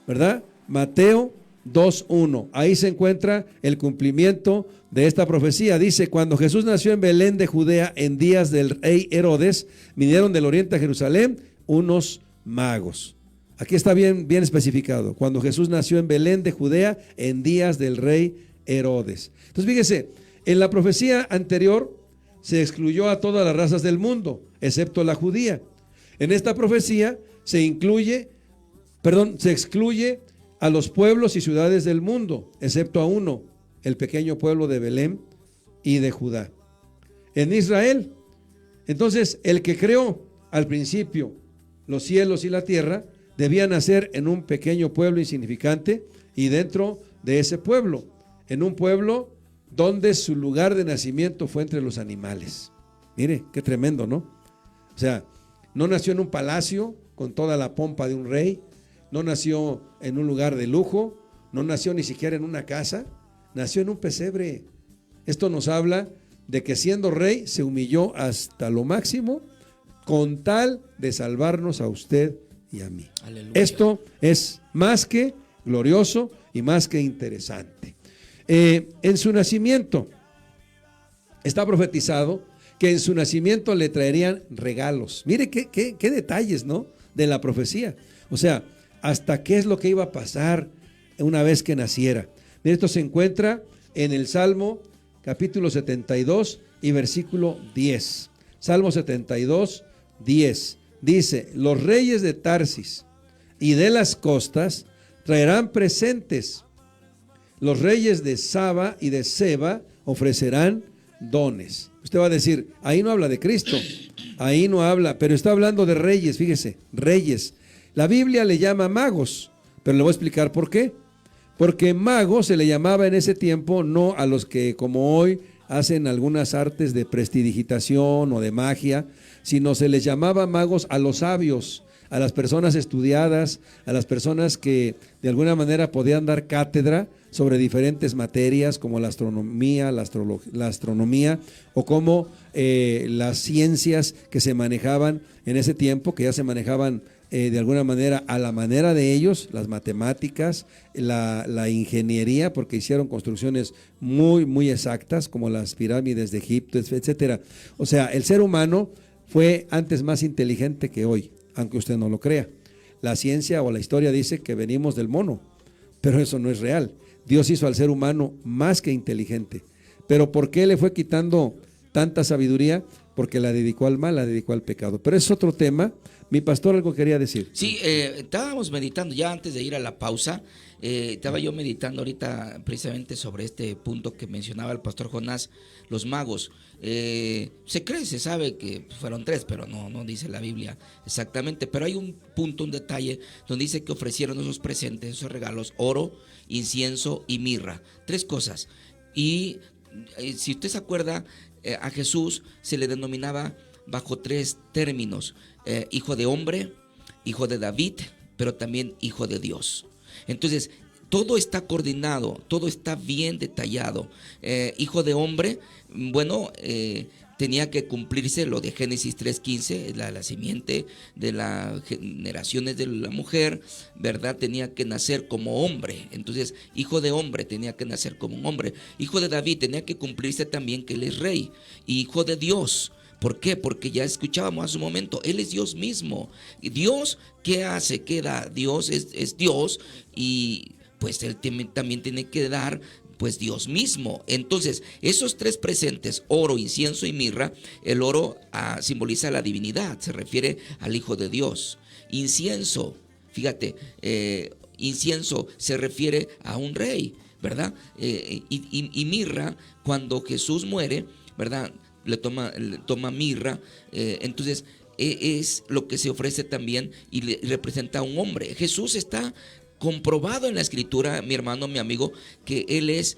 S1: ¿verdad? Mateo 2:1. Ahí se encuentra el cumplimiento de esta profecía. Dice, cuando Jesús nació en Belén de Judea en días del rey Herodes, vinieron del oriente a Jerusalén unos magos. Aquí está bien especificado. Cuando Jesús nació en Belén de Judea en días del rey Herodes. Entonces fíjese, en la profecía anterior se excluyó a todas las razas del mundo, excepto la judía. En esta profecía se excluye a los pueblos y ciudades del mundo, excepto a uno, el pequeño pueblo de Belén y de Judá. En Israel, entonces, el que creó al principio los cielos y la tierra, debía nacer en un pequeño pueblo insignificante y dentro de ese pueblo, en un pueblo donde su lugar de nacimiento fue entre los animales. Mire, qué tremendo, ¿no? O sea, no nació en un palacio con toda la pompa de un rey, no nació en un lugar de lujo, no nació ni siquiera en una casa, nació en un pesebre. Esto nos habla de que siendo rey se humilló hasta lo máximo con tal de salvarnos a usted y a mí. Aleluya. Esto es más que glorioso y más que interesante. En su nacimiento está profetizado que en su nacimiento le traerían regalos. Mire qué detalles, ¿no? De la profecía. O sea, hasta qué es lo que iba a pasar una vez que naciera. Mire, esto se encuentra en el Salmo capítulo 72 y versículo 10. Salmo 72, 10. Dice, los reyes de Tarsis y de las costas traerán presentes. Los reyes de Saba y de Seba ofrecerán dones. Usted va a decir, ahí no habla de Cristo, ahí no habla, pero está hablando de reyes, fíjese, reyes. La Biblia le llama magos, pero le voy a explicar por qué. Porque mago se le llamaba en ese tiempo no a los que como hoy hacen algunas artes de prestidigitación o de magia, sino se les llamaba magos a los sabios, a las personas estudiadas, a las personas que de alguna manera podían dar cátedra sobre diferentes materias como la astronomía, la astronomía o como las ciencias que se manejaban en ese tiempo, que ya se manejaban de alguna manera a la manera de ellos, las matemáticas, la ingeniería, porque hicieron construcciones muy exactas como las pirámides de Egipto, etcétera. O sea, el ser humano fue antes más inteligente que hoy, aunque usted no lo crea. La ciencia o la historia dice que venimos del mono, pero eso no es real. Dios hizo al ser humano más que inteligente. Pero ¿por qué le fue quitando tanta sabiduría? Porque la dedicó al mal, la dedicó al pecado. Pero es otro tema. Mi pastor algo quería decir.
S2: Sí, estábamos meditando ya antes de ir a la pausa. Estaba yo meditando ahorita precisamente sobre este punto que mencionaba el pastor Jonás, los magos. Se cree, se sabe que fueron 3, pero no dice la Biblia exactamente. Pero hay un punto, un detalle, donde dice que ofrecieron esos presentes, esos regalos, oro, incienso y mirra. 3 cosas. Y si usted se acuerda, a Jesús se le denominaba bajo 3 términos: hijo de hombre, hijo de David, pero también hijo de Dios. Entonces, todo está coordinado, todo está bien detallado. Hijo de hombre, bueno, tenía que cumplirse lo de Génesis 3:15, la simiente de las generaciones de la mujer, ¿verdad? Tenía que nacer como hombre. Entonces, hijo de hombre tenía que nacer como un hombre. Hijo de David tenía que cumplirse también que él es rey. Hijo de Dios. ¿Por qué? Porque ya escuchábamos hace un momento, Él es Dios mismo. Y Dios, ¿qué hace? ¿Qué da? Dios es Dios, y pues Él también tiene que dar pues Dios mismo. Entonces, esos tres presentes, oro, incienso y mirra, el oro simboliza la divinidad, se refiere al Hijo de Dios. Incienso, fíjate, incienso se refiere a un rey, ¿verdad? Y mirra, cuando Jesús muere, ¿verdad? Le toma mirra, entonces es lo que se ofrece también y representa a un hombre. Jesús está comprobado en la Escritura, mi hermano, mi amigo, que Él es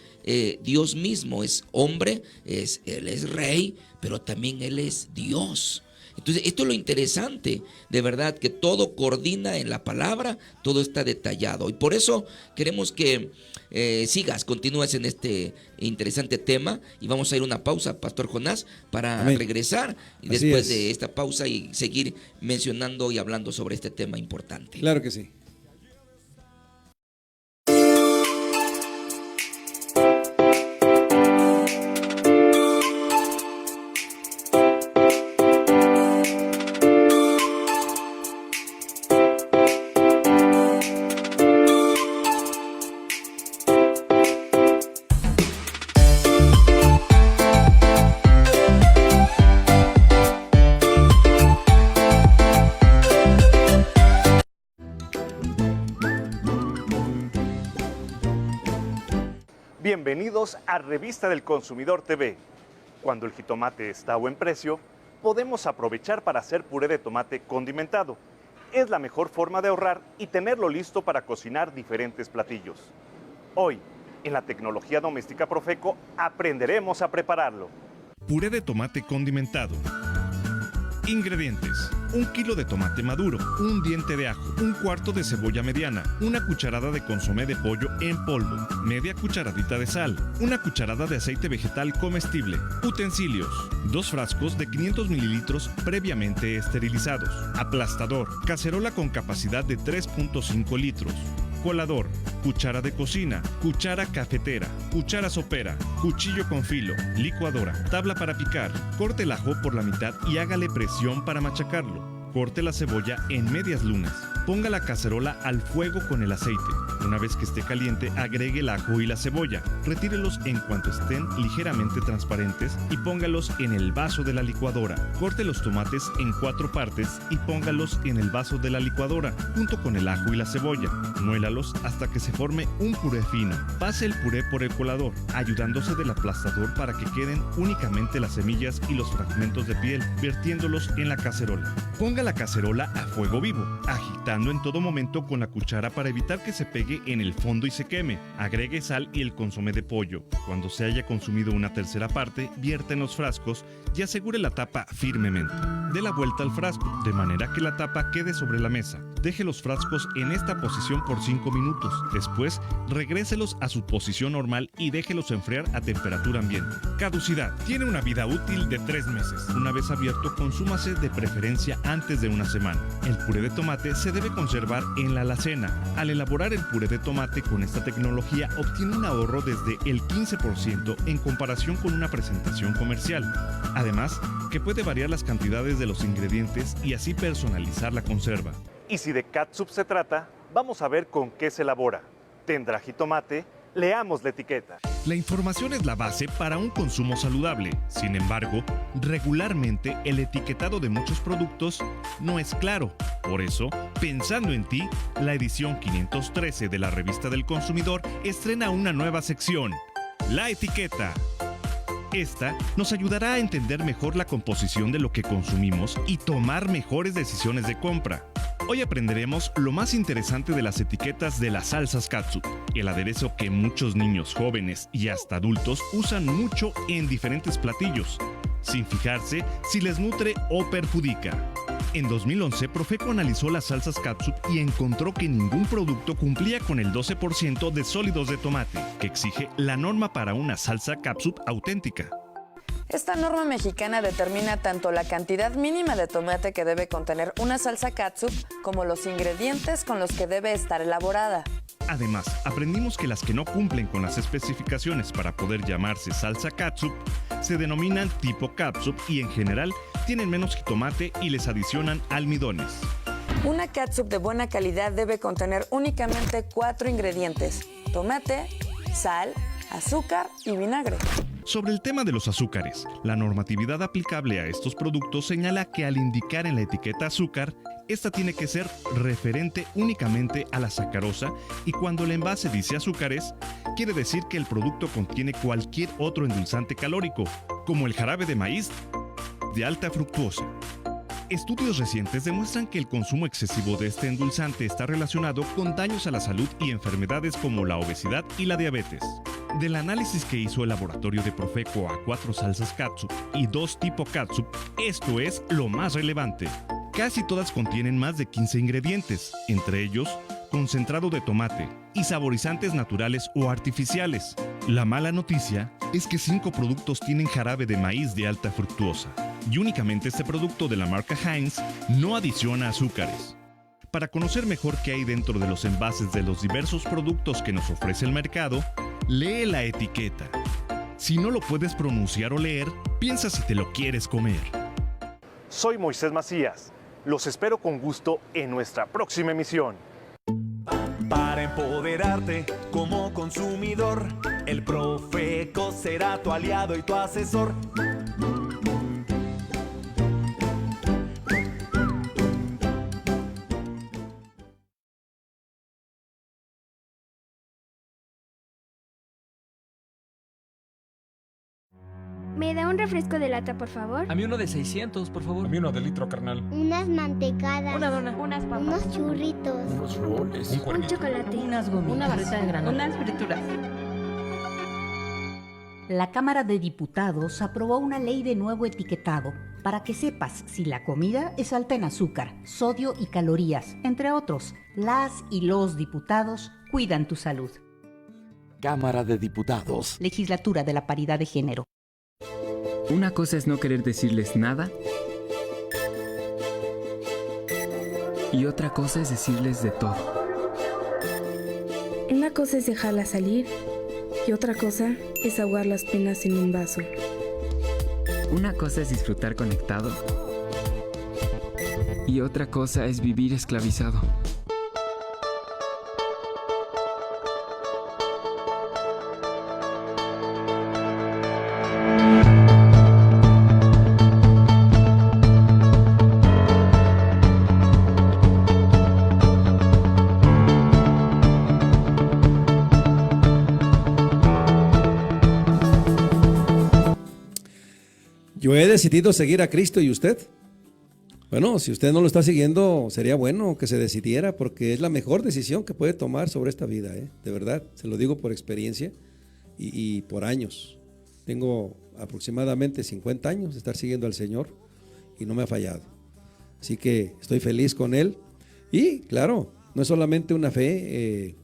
S2: Dios mismo, es hombre, Él es rey, pero también Él es Dios. Entonces, esto es lo interesante, de verdad, que todo coordina en la palabra, todo está detallado. Y por eso queremos que continúes en este interesante tema. Y vamos a ir a una pausa, Pastor Jonás, para regresar y después de esta pausa y seguir mencionando y hablando sobre este tema importante.
S1: Claro que sí.
S10: Bienvenidos a Revista del Consumidor TV. Cuando el jitomate está a buen precio, podemos aprovechar para hacer puré de tomate condimentado. Es la mejor forma de ahorrar y tenerlo listo para cocinar diferentes platillos. Hoy, en la tecnología doméstica Profeco, aprenderemos a prepararlo.
S13: Puré de tomate condimentado. Ingredientes: 1 kilo de tomate maduro, 1 diente de ajo, 1/4 de cebolla mediana, 1 cucharada de consomé de pollo en polvo, media cucharadita de sal, 1 cucharada de aceite vegetal comestible. Utensilios: 2 frascos de 500 mililitros previamente esterilizados, aplastador, cacerola con capacidad de 3.5 litros, colador, cuchara de cocina, cuchara cafetera, cuchara sopera, cuchillo con filo, licuadora, tabla para picar. Corte el ajo por la mitad y hágale presión para machacarlo. Corte la cebolla en medias lunas. Ponga la cacerola al fuego con el aceite. Una vez que esté caliente, agregue el ajo y la cebolla. Retírelos en cuanto estén ligeramente transparentes y póngalos en el vaso de la licuadora. Corte los tomates en 4 partes y póngalos en el vaso de la licuadora, junto con el ajo y la cebolla. Muélalos hasta que se forme un puré fino. Pase el puré por el colador, ayudándose del aplastador para que queden únicamente las semillas y los fragmentos de piel, vertiéndolos en la cacerola. Ponga la cacerola a fuego vivo, agitando en todo momento con la cuchara para evitar que se pegue en el fondo y se queme. Agregue sal y el consomé de pollo. Cuando se haya consumido una tercera parte, vierta en los frascos y asegure la tapa firmemente. Dé la vuelta al frasco, de manera que la tapa quede sobre la mesa. Deje los frascos en esta posición por 5 minutos. Después, regréselos a su posición normal y déjelos enfriar a temperatura ambiente. Caducidad: tiene una vida útil de 3 meses. Una vez abierto, consúmase de preferencia antes de una semana. El puré de tomate se debe conservar en la alacena. Al elaborar el puré de tomate con esta tecnología, obtiene un ahorro desde el 15% en comparación con una presentación comercial. Además, que puede variar las cantidades de los ingredientes y así personalizar la conserva.
S10: Y si de catsup se trata, vamos a ver con qué se elabora. ¿Tendrá jitomate? Leamos la etiqueta.
S13: La información es la base para un consumo saludable. Sin embargo, regularmente el etiquetado de muchos productos no es claro. Por eso, pensando en ti, la edición 513 de la Revista del Consumidor estrena una nueva sección: La Etiqueta. Esta nos ayudará a entender mejor la composición de lo que consumimos y tomar mejores decisiones de compra. Hoy aprenderemos lo más interesante de las etiquetas de las salsas catsup, el aderezo que muchos niños, jóvenes y hasta adultos usan mucho en diferentes platillos, sin fijarse si les nutre o perjudica. En 2011, Profeco analizó las salsas catsup y encontró que ningún producto cumplía con el 12% de sólidos de tomate, que exige la norma para una salsa catsup auténtica.
S14: Esta norma mexicana determina tanto la cantidad mínima de tomate que debe contener una salsa catsup como los ingredientes con los que debe estar elaborada.
S13: Además, aprendimos que las que no cumplen con las especificaciones para poder llamarse salsa catsup se denominan tipo catsup y en general tienen menos jitomate y les adicionan almidones.
S14: Una catsup de buena calidad debe contener únicamente 4 ingredientes: tomate, sal, azúcar y vinagre.
S13: Sobre el tema de los azúcares, la normatividad aplicable a estos productos señala que al indicar en la etiqueta azúcar, esta tiene que ser referente únicamente a la sacarosa y cuando el envase dice azúcares, quiere decir que el producto contiene cualquier otro endulzante calórico, como el jarabe de maíz de alta fructuosa. Estudios recientes demuestran que el consumo excesivo de este endulzante está relacionado con daños a la salud y enfermedades como la obesidad y la diabetes. Del análisis que hizo el laboratorio de Profeco a 4 salsas catsup y 2 tipo catsup, esto es lo más relevante. Casi todas contienen más de 15 ingredientes, entre ellos concentrado de tomate y saborizantes naturales o artificiales. La mala noticia es que 5 productos tienen jarabe de maíz de alta fructuosa y únicamente este producto de la marca Heinz no adiciona azúcares. Para conocer mejor qué hay dentro de los envases de los diversos productos que nos ofrece el mercado, lee la etiqueta. Si no lo puedes pronunciar o leer, piensa si te lo quieres comer.
S10: Soy Moisés Macías. Los espero con gusto en nuestra próxima emisión.
S15: Para empoderarte como consumidor, el Profeco será tu aliado y tu asesor.
S6: ¿Me da un refresco de lata, por favor?
S8: A mí uno de 600, por favor. A mí uno de litro, carnal.
S9: Unas mantecadas.
S6: Una dona. Unas papas.
S9: Unos churritos.
S8: Unos roles.
S6: Un chocolate.
S11: Unas gomitas.
S16: Una barrita de granola. Unas frituras.
S11: La Cámara de Diputados aprobó una ley de nuevo etiquetado para que sepas si la comida es alta en azúcar, sodio y calorías, entre otros. Las y los diputados cuidan tu salud.
S12: Cámara de Diputados.
S11: Legislatura de la Paridad de Género.
S17: Una cosa es no querer decirles nada y otra cosa es decirles de todo.
S16: Una cosa es dejarla salir y otra cosa es ahogar las penas en un vaso.
S17: Una cosa es disfrutar conectado y otra cosa es vivir esclavizado.
S1: Yo he decidido seguir a Cristo, ¿y usted? Bueno, si usted no lo está siguiendo, sería bueno que se decidiera porque es la mejor decisión que puede tomar sobre esta vida, de verdad, se lo digo por experiencia y por años. Tengo aproximadamente 50 años de estar siguiendo al Señor y no me ha fallado. Así que estoy feliz con Él y claro, no es solamente una fe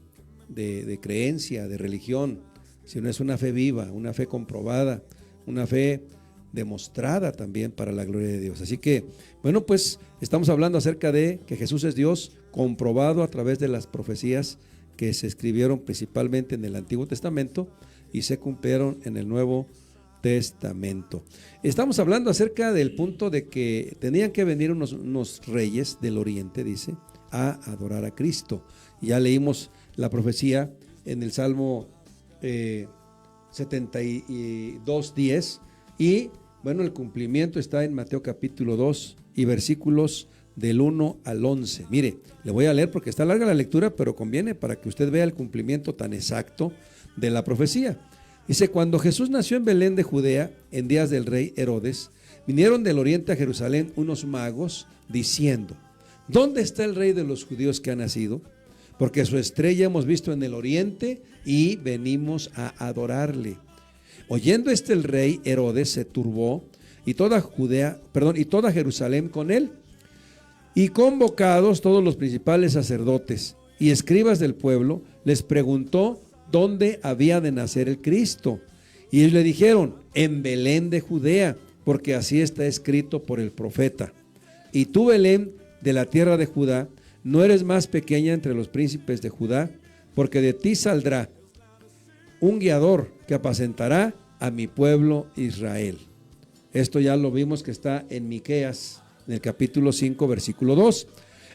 S1: de creencia, de religión, sino es una fe viva, una fe comprobada, una fe demostrada también para la gloria de Dios. Así que, bueno, pues estamos hablando acerca de que Jesús es Dios, comprobado a través de las profecías que se escribieron principalmente en el Antiguo Testamento y se cumplieron en el Nuevo Testamento. Estamos hablando acerca del punto de que tenían que venir unos reyes del oriente, dice, a adorar a Cristo. Ya leímos la profecía en el Salmo 72:10 y bueno, el cumplimiento está en Mateo capítulo 2 y versículos del 1 al 11. Mire, le voy a leer porque está larga la lectura, pero conviene para que usted vea el cumplimiento tan exacto de la profecía. Dice, cuando Jesús nació en Belén de Judea, en días del rey Herodes, vinieron del oriente a Jerusalén unos magos diciendo, ¿dónde está el rey de los judíos que ha nacido? Porque su estrella hemos visto en el oriente y venimos a adorarle. Oyendo el rey Herodes se turbó y toda Jerusalén con él. Y convocados todos los principales sacerdotes y escribas del pueblo, les preguntó dónde había de nacer el Cristo. Y ellos le dijeron, en Belén de Judea, porque así está escrito por el profeta. Y tú, Belén, de la tierra de Judá, no eres más pequeña entre los príncipes de Judá, porque de ti saldrá un guiador que apacentará a mi pueblo Israel. Esto ya lo vimos que está en Miqueas, en el capítulo 5, versículo 2.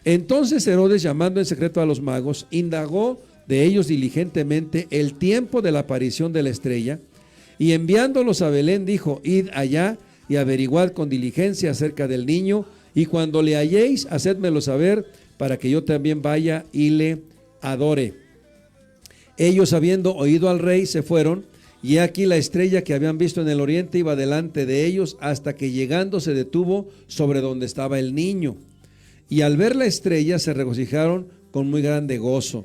S1: Entonces Herodes, llamando en secreto a los magos, indagó de ellos diligentemente el tiempo de la aparición de la estrella, y enviándolos a Belén dijo, id allá y averiguad con diligencia acerca del niño, y cuando le halléis, hacedmelo saber, para que yo también vaya y le adore. Ellos, habiendo oído al rey, se fueron, y aquí la estrella que habían visto en el oriente iba delante de ellos, hasta que llegando se detuvo sobre donde estaba el niño. Y al ver la estrella se regocijaron con muy grande gozo.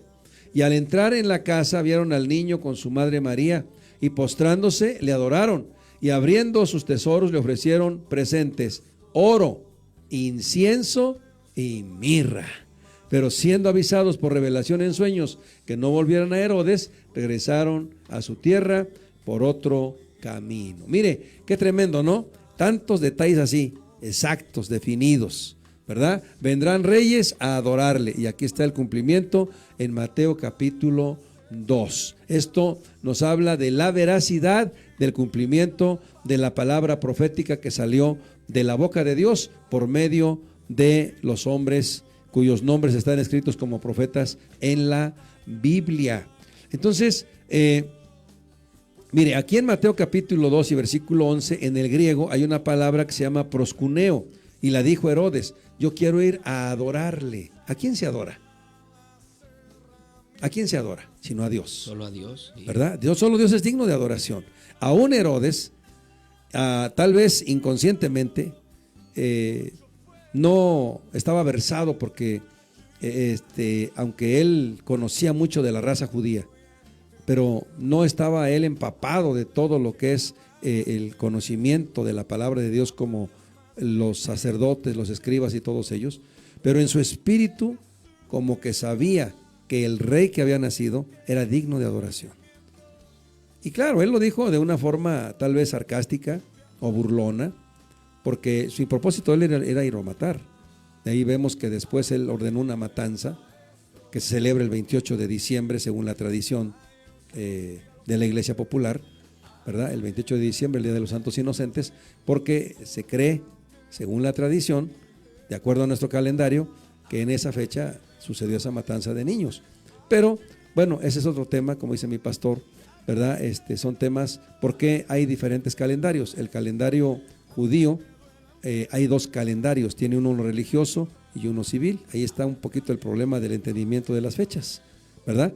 S1: Y al entrar en la casa vieron al niño con su madre María, y postrándose le adoraron, y abriendo sus tesoros le ofrecieron presentes, oro, incienso y mirra. Pero siendo avisados por revelación en sueños que no volvieran a Herodes, regresaron a su tierra por otro camino. Mire, qué tremendo, ¿no? Tantos detalles así, exactos, definidos, ¿verdad? Vendrán reyes a adorarle, y aquí está el cumplimiento en Mateo capítulo 2. Esto nos habla de la veracidad del cumplimiento de la palabra profética que salió de la boca de Dios por medio de los hombres cuyos nombres están escritos como profetas en la Biblia. Entonces, mire, aquí en Mateo capítulo 2 y versículo 11, en el griego hay una palabra que se llama proskuneo, y la dijo Herodes, yo quiero ir a adorarle. ¿A quién se adora? ¿A quién se adora? Sino a Dios.
S2: Solo a Dios. Sí.
S1: ¿Verdad? Solo Dios es digno de adoración. Aún Herodes, tal vez inconscientemente, no estaba versado porque, aunque él conocía mucho de la raza judía, pero no estaba él empapado de todo lo que es el conocimiento de la palabra de Dios como los sacerdotes, los escribas y todos ellos, pero en su espíritu como que sabía que el rey que había nacido era digno de adoración. Y claro, él lo dijo de una forma tal vez sarcástica o burlona, porque su propósito él era ir a matar. De ahí vemos que después él ordenó una matanza que se celebra el 28 de diciembre según la tradición de la Iglesia Popular, ¿verdad? El 28 de diciembre, el Día de los Santos Inocentes, porque se cree, según la tradición, de acuerdo a nuestro calendario, que en esa fecha sucedió esa matanza de niños. Pero bueno, ese es otro tema, como dice mi pastor, ¿verdad? Son temas, porque hay diferentes calendarios. El calendario judío, hay dos calendarios, tiene uno religioso y uno civil. Ahí está un poquito el problema del entendimiento de las fechas, ¿verdad?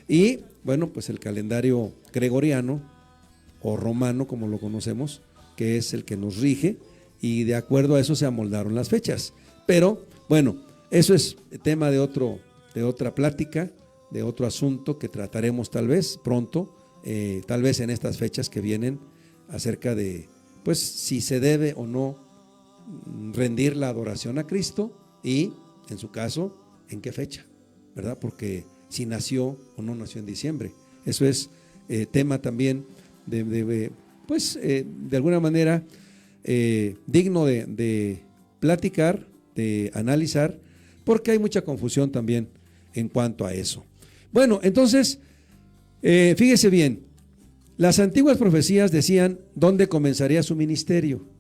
S1: Y bueno, pues el calendario gregoriano o romano, como lo conocemos, que es el que nos rige, y de acuerdo a eso se amoldaron las fechas. Pero bueno, eso es tema de otra plática, de otro asunto que trataremos tal vez pronto, tal vez en estas fechas que vienen, acerca de, pues, si se debe o no rendir la adoración a Cristo, y en su caso, en qué fecha, ¿verdad? Porque si nació o no nació en diciembre. Eso es tema también de alguna manera digno de platicar, de analizar, porque hay mucha confusión también en cuanto a eso. Bueno, entonces, fíjese bien, las antiguas profecías decían dónde comenzaría su ministerio.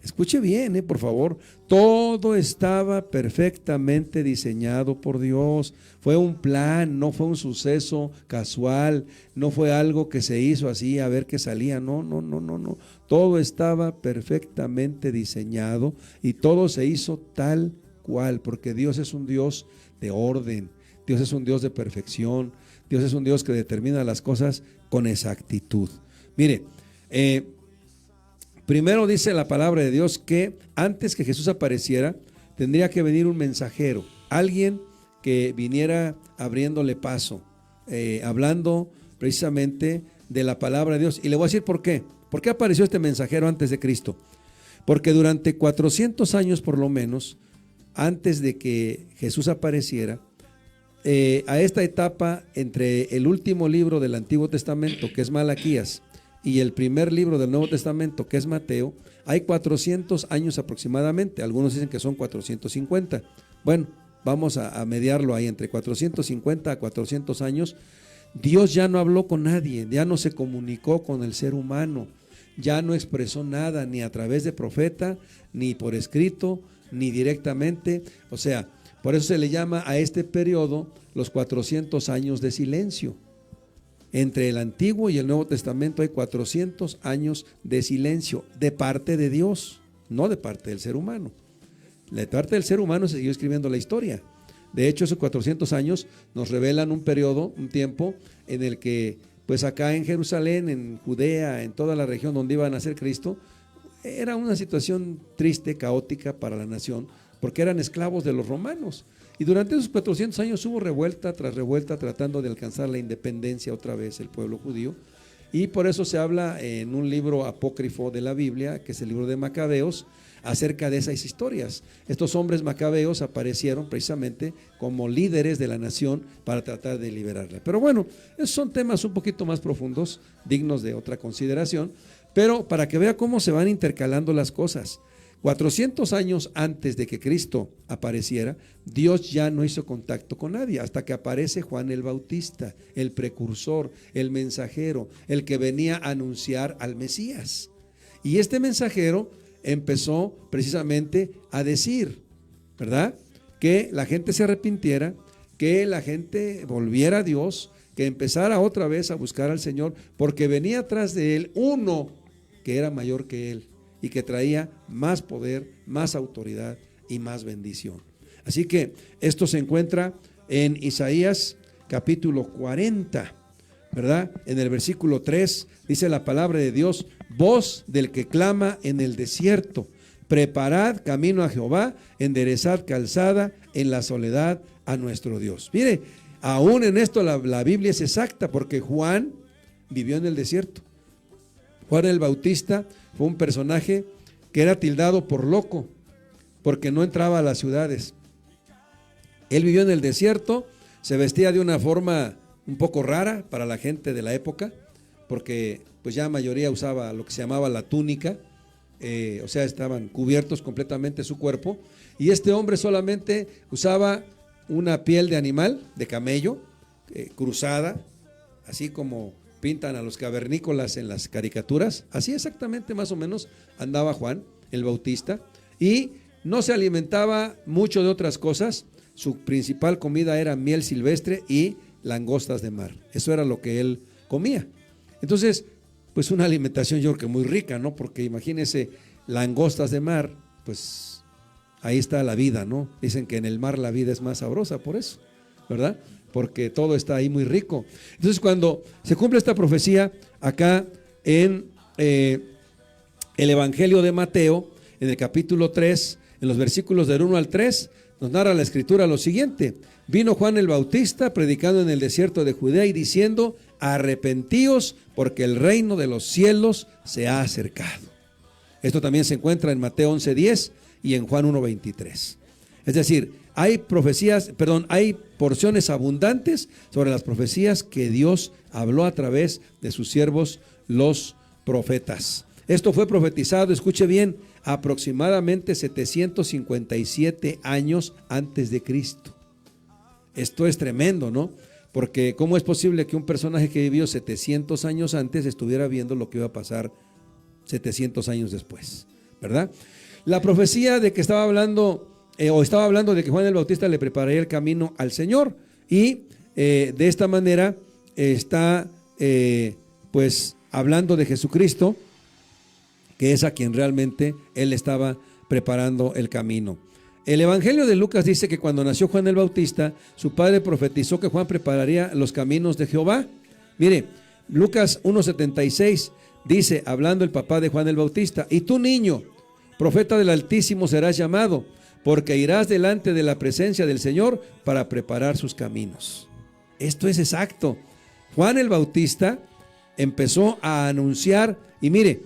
S1: Escuche bien, por favor, todo estaba perfectamente diseñado por Dios. Fue un plan, no fue un suceso casual, no fue algo que se hizo así a ver qué salía. No. Todo estaba perfectamente diseñado y todo se hizo tal cual, porque Dios es un Dios de orden, Dios es un Dios de perfección, Dios es un Dios que determina las cosas con exactitud. Mire, primero dice la palabra de Dios que antes que Jesús apareciera, tendría que venir un mensajero, alguien que viniera abriéndole paso, hablando precisamente de la palabra de Dios. Y le voy a decir por qué. ¿Por qué apareció este mensajero antes de Cristo? Porque durante 400 años por lo menos, antes de que Jesús apareciera, a esta etapa entre el último libro del Antiguo Testamento, que es Malaquías, y el primer libro del Nuevo Testamento, que es Mateo, hay 400 años aproximadamente. Algunos dicen que son 450. Bueno, vamos a mediarlo ahí entre 450 a 400 años. Dios ya no habló con nadie, ya no se comunicó con el ser humano, ya no expresó nada, ni a través de profeta, ni por escrito, ni directamente. O sea, por eso se le llama a este periodo los 400 años de silencio. Entre el Antiguo y el Nuevo Testamento hay 400 años de silencio de parte de Dios, no de parte del ser humano. De parte del ser humano se siguió escribiendo la historia. De hecho, esos 400 años nos revelan un periodo, un tiempo en el que, pues acá en Jerusalén, en Judea, en toda la región donde iba a nacer Cristo, era una situación triste, caótica para la nación, porque eran esclavos de los romanos. Y durante esos 400 años hubo revuelta tras revuelta tratando de alcanzar la independencia otra vez el pueblo judío. Y por eso se habla en un libro apócrifo de la Biblia, que es el libro de Macabeos, acerca de esas historias. Estos hombres macabeos aparecieron precisamente como líderes de la nación para tratar de liberarla. Pero bueno, esos son temas un poquito más profundos, dignos de otra consideración, pero para que vea cómo se van intercalando las cosas. 400 años antes de que Cristo apareciera, Dios ya no hizo contacto con nadie, hasta que aparece Juan el Bautista, el precursor, el mensajero, el que venía a anunciar al Mesías. Y este mensajero empezó precisamente a decir, ¿verdad?, que la gente se arrepintiera, que la gente volviera a Dios, que empezara otra vez a buscar al Señor, porque venía atrás de él uno que era mayor que él y que traía más poder, más autoridad y más bendición. Así que esto se encuentra en Isaías capítulo 40, ¿verdad? En el versículo 3 dice la palabra de Dios: voz del que clama en el desierto, preparad camino a Jehová, enderezad calzada en la soledad a nuestro Dios. Mire, aún en esto la Biblia es exacta, porque Juan vivió en el desierto. Juan el Bautista fue un personaje que era tildado por loco, porque no entraba a las ciudades. Él vivió en el desierto, se vestía de una forma un poco rara para la gente de la época, porque pues ya la mayoría usaba lo que se llamaba la túnica, o sea, estaban cubiertos completamente su cuerpo, y este hombre solamente usaba una piel de animal, de camello, cruzada, así como pintan a los cavernícolas en las caricaturas. Así exactamente más o menos andaba Juan el Bautista, y no se alimentaba mucho de otras cosas. Su principal comida era miel silvestre y langostas de mar. Eso era lo que él comía. Entonces, pues una alimentación yo creo que muy rica, ¿no? Porque imagínense, langostas de mar, pues ahí está la vida, ¿no? Dicen que en el mar la vida es más sabrosa por eso, ¿verdad? Porque todo está ahí muy rico. Entonces, cuando se cumple esta profecía acá en el Evangelio de Mateo, en el capítulo 3, en los versículos del 1 al 3, nos narra la Escritura lo siguiente: vino Juan el Bautista predicando en el desierto de Judea y diciendo: arrepentíos, porque el reino de los cielos se ha acercado. Esto también se encuentra en Mateo 11:10 y en Juan 1:23. Es decir, hay porciones abundantes sobre las profecías que Dios habló a través de sus siervos, los profetas. Esto fue profetizado, escuche bien, aproximadamente 757 años antes de Cristo. Esto es tremendo, ¿no? Porque ¿cómo es posible que un personaje que vivió 700 años antes estuviera viendo lo que iba a pasar 700 años después, ¿verdad? La profecía de que estaba hablando de que Juan el Bautista le prepararía el camino al Señor, y de esta manera está pues hablando de Jesucristo, que es a quien realmente él estaba preparando el camino. El Evangelio de Lucas dice que cuando nació Juan el Bautista, su padre profetizó que Juan prepararía los caminos de Jehová. Mire, Lucas 1:76 dice, hablando el papá de Juan el Bautista: y tú, niño, profeta del Altísimo serás llamado, porque irás delante de la presencia del Señor para preparar sus caminos. Esto es exacto. Juan el Bautista empezó a anunciar, y mire,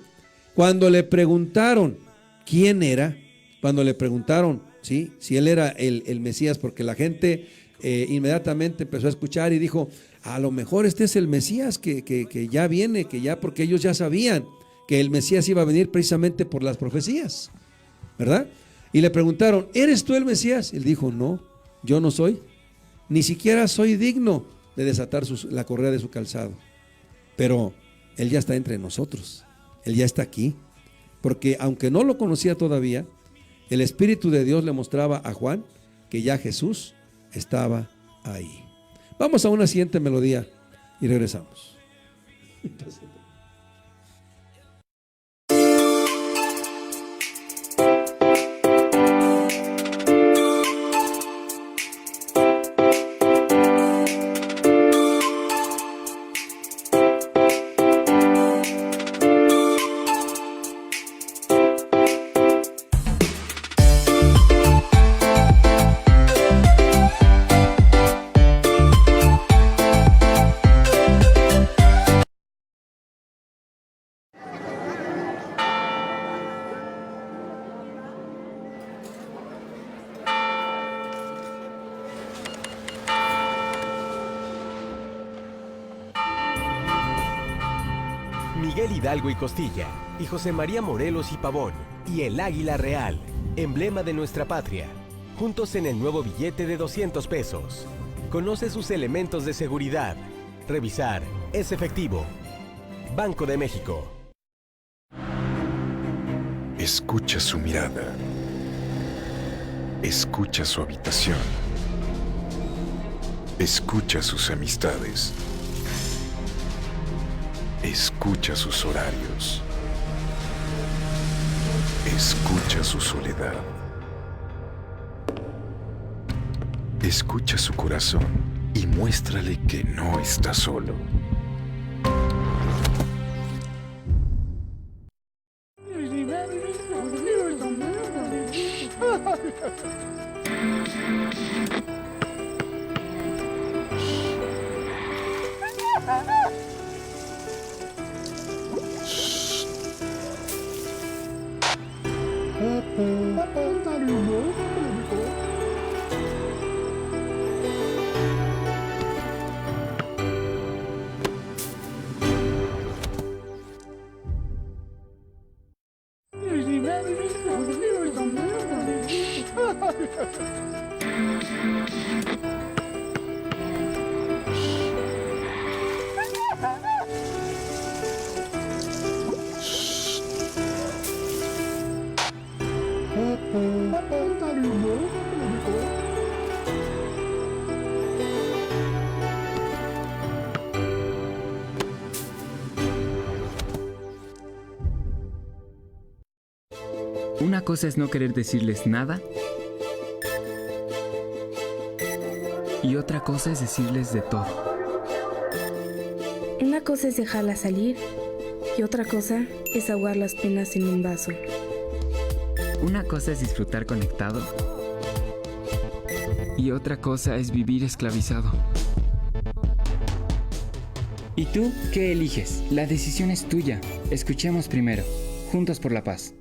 S1: cuando le preguntaron quién era, cuando le preguntaron si él era el Mesías, porque la gente inmediatamente empezó a escuchar y dijo: a lo mejor este es el Mesías que ya viene, porque ellos ya sabían que el Mesías iba a venir precisamente por las profecías, ¿verdad? Y le preguntaron, ¿eres tú el Mesías? Él dijo, no, yo no soy, ni siquiera soy digno de desatar la correa de su calzado, pero Él ya está entre nosotros, Él ya está aquí, porque aunque no lo conocía todavía, el Espíritu de Dios le mostraba a Juan que ya Jesús estaba ahí. Vamos a una siguiente melodía y regresamos.
S5: Miguel Hidalgo y Costilla, y José María Morelos y Pavón, y el Águila Real, emblema de nuestra patria, juntos en el nuevo billete de 200 pesos. Conoce sus elementos de seguridad. Revisar, es efectivo. Banco de México.
S18: Escucha su mirada. Escucha su habitación. Escucha sus amistades. Escucha sus horarios. Escucha su soledad. Escucha su corazón y muéstrale que no está solo.
S17: Una cosa es no querer decirles nada y otra cosa es decirles de todo.
S16: Una cosa es dejarla salir y otra cosa es ahogar las penas en un vaso.
S17: Una cosa es disfrutar conectado y otra cosa es vivir esclavizado. ¿Y tú qué eliges? La decisión es tuya. Escuchemos primero. Juntos por la paz.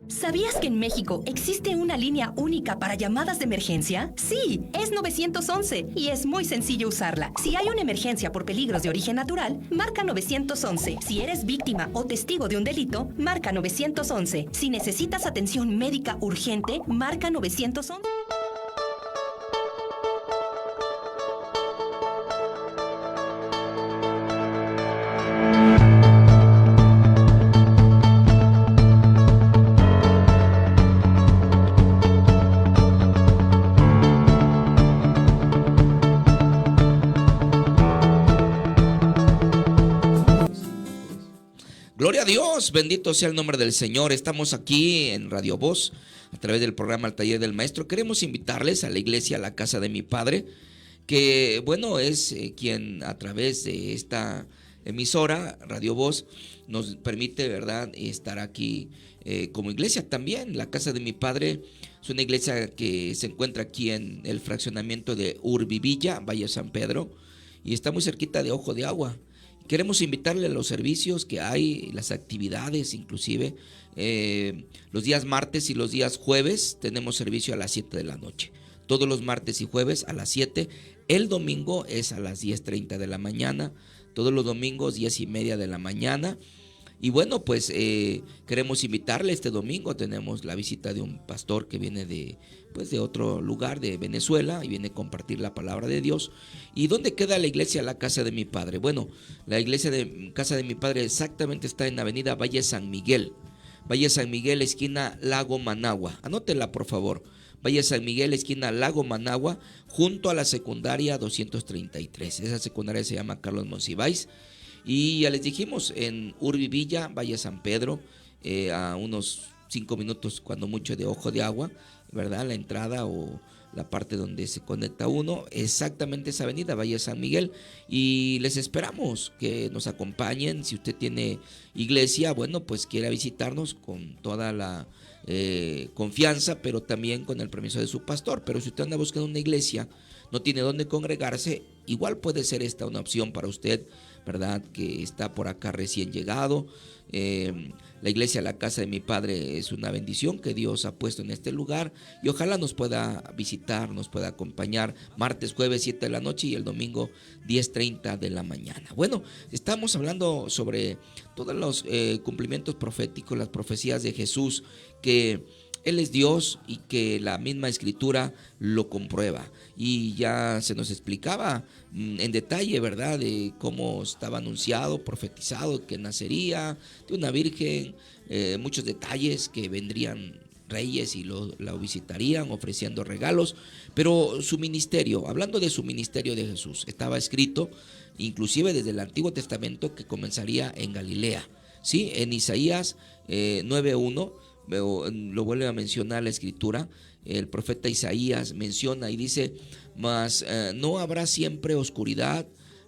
S19: ¿Sabías que en México existe una línea única para llamadas de emergencia? Sí, es 911 y es muy sencillo usarla. Si hay una emergencia por peligros de origen natural, marca 911. Si eres víctima o testigo de un delito, marca 911. Si necesitas atención médica urgente, marca 911.
S2: Gloria a Dios, bendito sea el nombre del Señor. Estamos aquí en Radio Voz, a través del programa El Taller del Maestro. Queremos invitarles a la iglesia, a la casa de mi Padre, que bueno, es quien a través de esta emisora, Radio Voz, nos permite, ¿verdad?, estar aquí como iglesia también. La casa de mi Padre es una iglesia que se encuentra aquí en el fraccionamiento de Urbivilla, Valle San Pedro, y está muy cerquita de Ojo de Agua. Queremos invitarle a los servicios que hay, las actividades, inclusive los días martes y los días jueves tenemos servicio a las 7 de la noche. Todos los martes y jueves a las 7 El domingo es a las 10:30 de la mañana, todos los domingos 10:30 de la mañana. Y bueno, pues queremos invitarle este domingo. Tenemos la visita de un pastor que viene de otro lugar, de Venezuela, y viene a compartir la palabra de Dios. ¿Y dónde queda la iglesia La Casa de mi Padre? Bueno, la iglesia de Casa de mi Padre exactamente está en la avenida Valle San Miguel. Valle San Miguel, esquina Lago Managua. Anótela, por favor. Valle San Miguel, esquina Lago Managua, junto a la secundaria 233. Esa secundaria se llama Carlos Monsiváis. Y ya les dijimos, en Urbi Villa, Valle San Pedro, a unos 5 minutos, cuando mucho, de Ojo de Agua, ¿verdad? La entrada o la parte donde se conecta uno, exactamente esa avenida, Valle San Miguel. Y les esperamos que nos acompañen. Si usted tiene iglesia, bueno, pues quiera visitarnos con toda la confianza, pero también con el permiso de su pastor. Pero si usted anda buscando una iglesia, no tiene dónde congregarse, igual puede ser esta una opción para usted, ¿verdad? Que está por acá recién llegado. La iglesia La Casa de mi Padre es una bendición que Dios ha puesto en este lugar, y ojalá nos pueda visitar, nos pueda acompañar martes, jueves 7 de la noche y el domingo 10:30 de la mañana. Bueno, estamos hablando sobre todos los cumplimientos proféticos, las profecías de Jesús, que Él es Dios y que la misma Escritura lo comprueba. Y ya se nos explicaba en detalle, ¿verdad?, de cómo estaba anunciado, profetizado, que nacería de una virgen, muchos detalles, que vendrían reyes y lo visitarían ofreciendo regalos. Pero su ministerio, hablando de su ministerio de Jesús, estaba escrito inclusive desde el Antiguo Testamento que comenzaría en Galilea. Sí, en Isaías 9:1 lo vuelve a mencionar la Escritura. El profeta Isaías menciona y dice: mas no habrá siempre oscuridad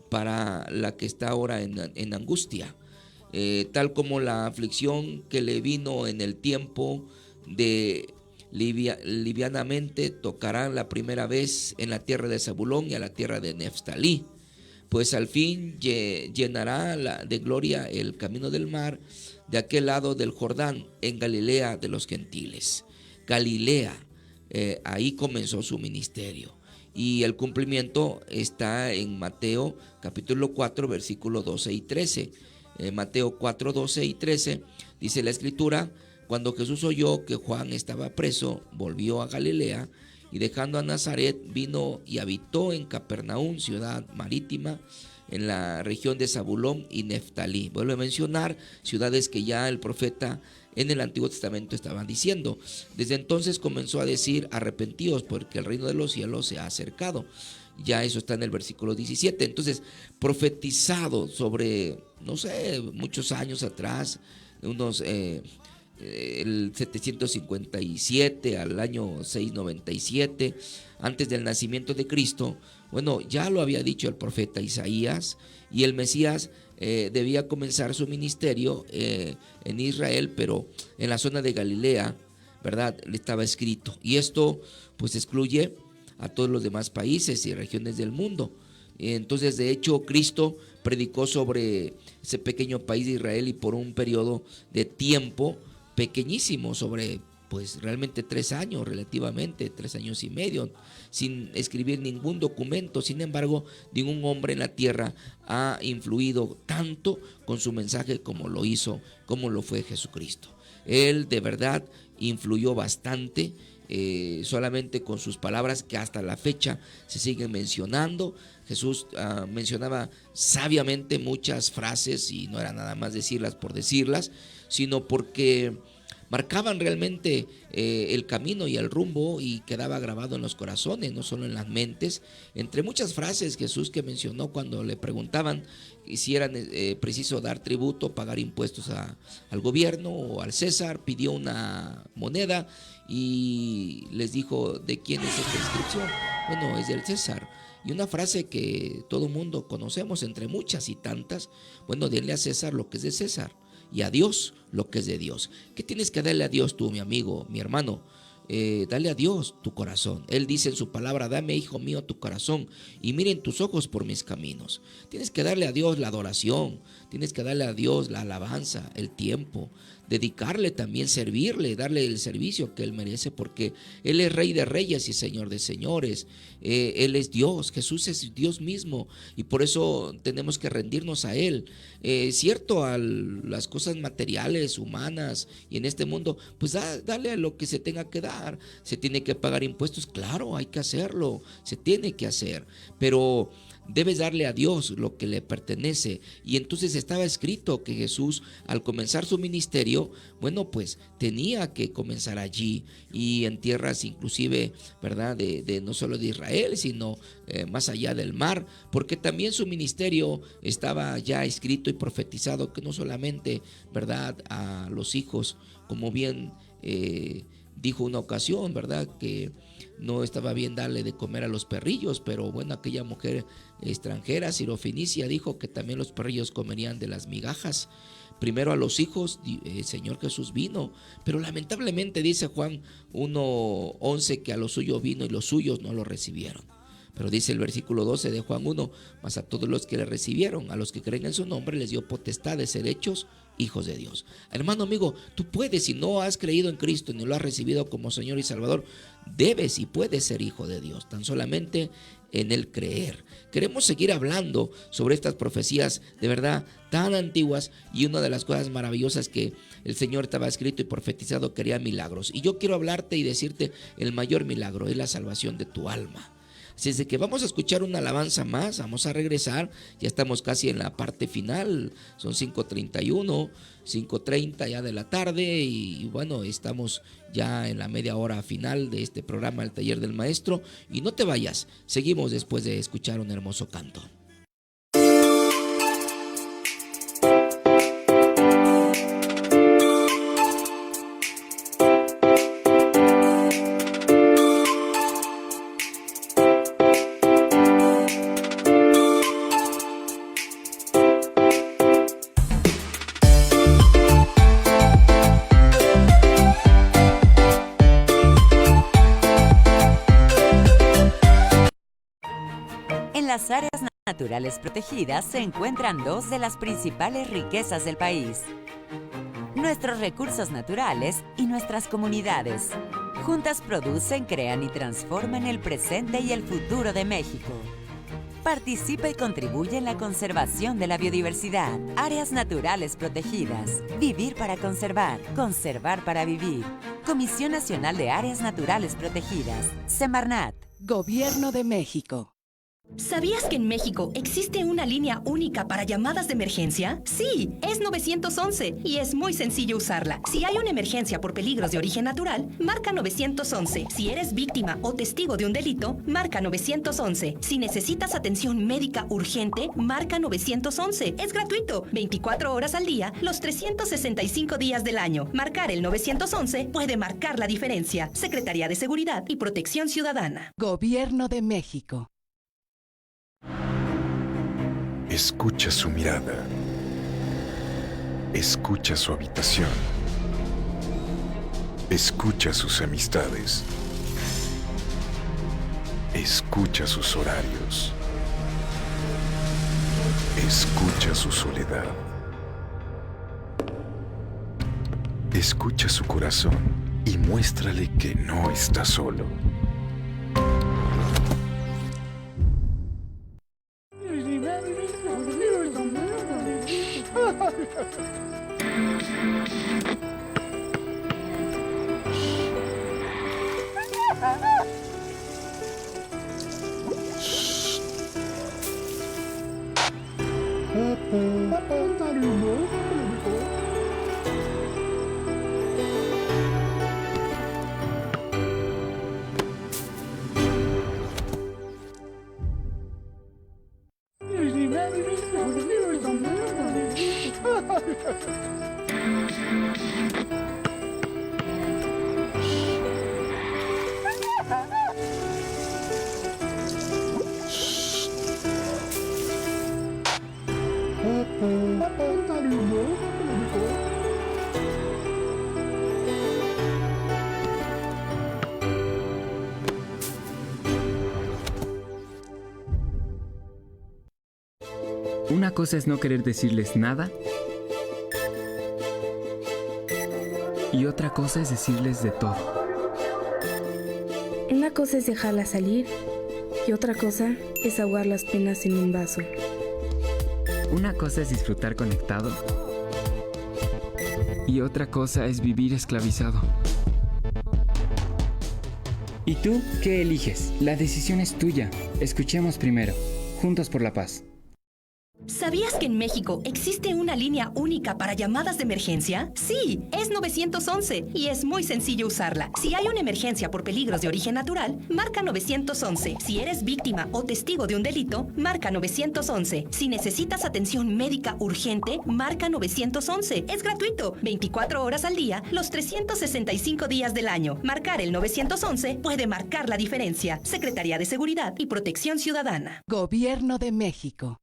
S2: para la que está ahora en angustia, tal como la aflicción que le vino en el tiempo de livianamente tocarán la primera vez en la tierra de Zabulón y a la tierra de Neftalí, pues al fin llenará de gloria el camino del mar de aquel lado del Jordán, en Galilea de los gentiles. Galilea, ahí comenzó su ministerio. Y el cumplimiento está en Mateo capítulo 4, versículos 12 y 13. Mateo 4, 12 y 13 dice la Escritura: cuando Jesús oyó que Juan estaba preso, volvió a Galilea, y dejando a Nazaret vino y habitó en Capernaum, ciudad marítima, en la región de Zabulón y Neftalí. Vuelvo a mencionar ciudades que ya el profeta en el Antiguo Testamento estaba diciendo. Desde entonces comenzó a decir: arrepentíos, porque el reino de los cielos se ha acercado. Ya eso está en el versículo 17. Entonces, profetizado sobre, no sé, muchos años atrás, unos el 757 al año 697, antes del nacimiento de Cristo. Bueno, ya lo había dicho el profeta Isaías, y el Mesías debía comenzar su ministerio en Israel, pero en la zona de Galilea, ¿verdad?, le estaba escrito. Y esto pues excluye a todos los demás países y regiones del mundo. Entonces, de hecho, Cristo predicó sobre ese pequeño país de Israel, y por un periodo de tiempo pequeñísimo, sobre pues realmente 3 años, relativamente 3 años y medio, sin escribir ningún documento. Sin embargo, ningún hombre en la tierra ha influido tanto con su mensaje como lo hizo, como lo fue Jesucristo. Él de verdad influyó bastante, solamente con sus palabras, que hasta la fecha se siguen mencionando. Jesús mencionaba sabiamente muchas frases, y no era nada más decirlas por decirlas, sino porque marcaban realmente el camino y el rumbo, y quedaba grabado en los corazones, no solo en las mentes. Entre muchas frases Jesús que mencionó cuando le preguntaban si era preciso dar tributo, pagar impuestos al gobierno o al César, pidió una moneda y les dijo: ¿de quién es esta inscripción? Bueno, es del César. Y una frase que todo mundo conocemos, entre muchas y tantas: bueno, denle a César lo que es de César, y a Dios lo que es de Dios. ¿Qué tienes que darle a Dios tú, mi amigo, mi hermano? Dale a Dios tu corazón. Él dice en su palabra: dame, hijo mío, tu corazón, y miren tus ojos por mis caminos. Tienes que darle a Dios la adoración, tienes que darle a Dios la alabanza, el tiempo. dedicarle también, servirle, darle el servicio que Él merece, porque Él es Rey de Reyes y Señor de Señores. Él es Dios, Jesús es Dios mismo, y por eso tenemos que rendirnos a Él. Cierto, a las cosas materiales, humanas y en este mundo, pues dale a lo que se tenga que dar. Se tiene que pagar impuestos, claro, hay que hacerlo, se tiene que hacer, pero debes darle a Dios lo que le pertenece. Y entonces estaba escrito que Jesús, al comenzar su ministerio, bueno, pues tenía que comenzar allí y en tierras inclusive, ¿verdad?, de no solo de Israel, sino más allá del mar, porque también su ministerio estaba ya escrito y profetizado, que no solamente, ¿verdad?, a los hijos, como bien dijo una ocasión, ¿verdad?, que no estaba bien darle de comer a los perrillos, pero bueno, aquella mujer extranjera, Sirofenicia, dijo que también los perrillos comerían de las migajas. Primero a los hijos, el Señor Jesús vino, pero lamentablemente dice Juan 1:11 que a lo suyo vino y los suyos no lo recibieron. Pero dice el versículo 12 de Juan 1, mas a todos los que le recibieron, a los que creen en su nombre, les dio potestad de ser hechos hijos de Dios. Hermano, amigo, tú puedes, si no has creído en Cristo ni lo has recibido como Señor y Salvador, debes y puedes ser hijo de Dios, tan solamente en el creer. Queremos seguir hablando sobre estas profecías de verdad tan antiguas, y una de las cosas maravillosas que el Señor estaba escrito y profetizado, quería milagros. Y yo quiero hablarte y decirte, el mayor milagro es la salvación de tu alma. Así es de que vamos a escuchar una alabanza más, vamos a regresar, ya estamos casi en la parte final, son 5:31, 5:30 ya de la tarde, y bueno, estamos ya en la media hora final de este programa, El Taller del Maestro, y no te vayas, seguimos después de escuchar un hermoso canto.
S7: En las áreas naturales protegidas se encuentran dos de las principales riquezas del país: nuestros recursos naturales y nuestras comunidades. Juntas producen, crean y transforman el presente y el futuro de México. Participa y contribuye en la conservación de la biodiversidad. Áreas naturales protegidas. Vivir para conservar. Conservar para vivir. Comisión Nacional de Áreas Naturales Protegidas. Semarnat.
S20: Gobierno de México.
S19: ¿Sabías que en México existe una línea única para llamadas de emergencia? Sí, es 911 y es muy sencillo usarla. Si hay una emergencia por peligros de origen natural, marca 911. Si eres víctima o testigo de un delito, marca 911. Si necesitas atención médica urgente, marca 911. Es gratuito, 24 horas al día, los 365 días del año. Marcar el 911 puede marcar la diferencia. Secretaría de Seguridad y Protección Ciudadana.
S20: Gobierno de México.
S18: Escucha su mirada. Escucha su habitación. Escucha sus amistades. Escucha sus horarios. Escucha su soledad. Escucha su corazón y muéstrale que no está solo.
S17: Una cosa es no querer decirles nada y otra cosa es decirles de todo.
S16: Una cosa es dejarla salir y otra cosa es ahogar las penas en un vaso.
S17: Una cosa es disfrutar conectado y otra cosa es vivir esclavizado. ¿Y tú qué eliges? La decisión es tuya. Escuchemos primero. Juntos por la paz.
S19: ¿Sabías que en México existe una línea única para llamadas de emergencia? Sí, es 911 y es muy sencillo usarla. Si hay una emergencia por peligros de origen natural, marca 911. Si eres víctima o testigo de un delito, marca 911. Si necesitas atención médica urgente, marca 911. Es gratuito, 24 horas al día, los 365 días del año. Marcar el 911 puede marcar la diferencia. Secretaría de Seguridad y Protección Ciudadana.
S20: Gobierno de México.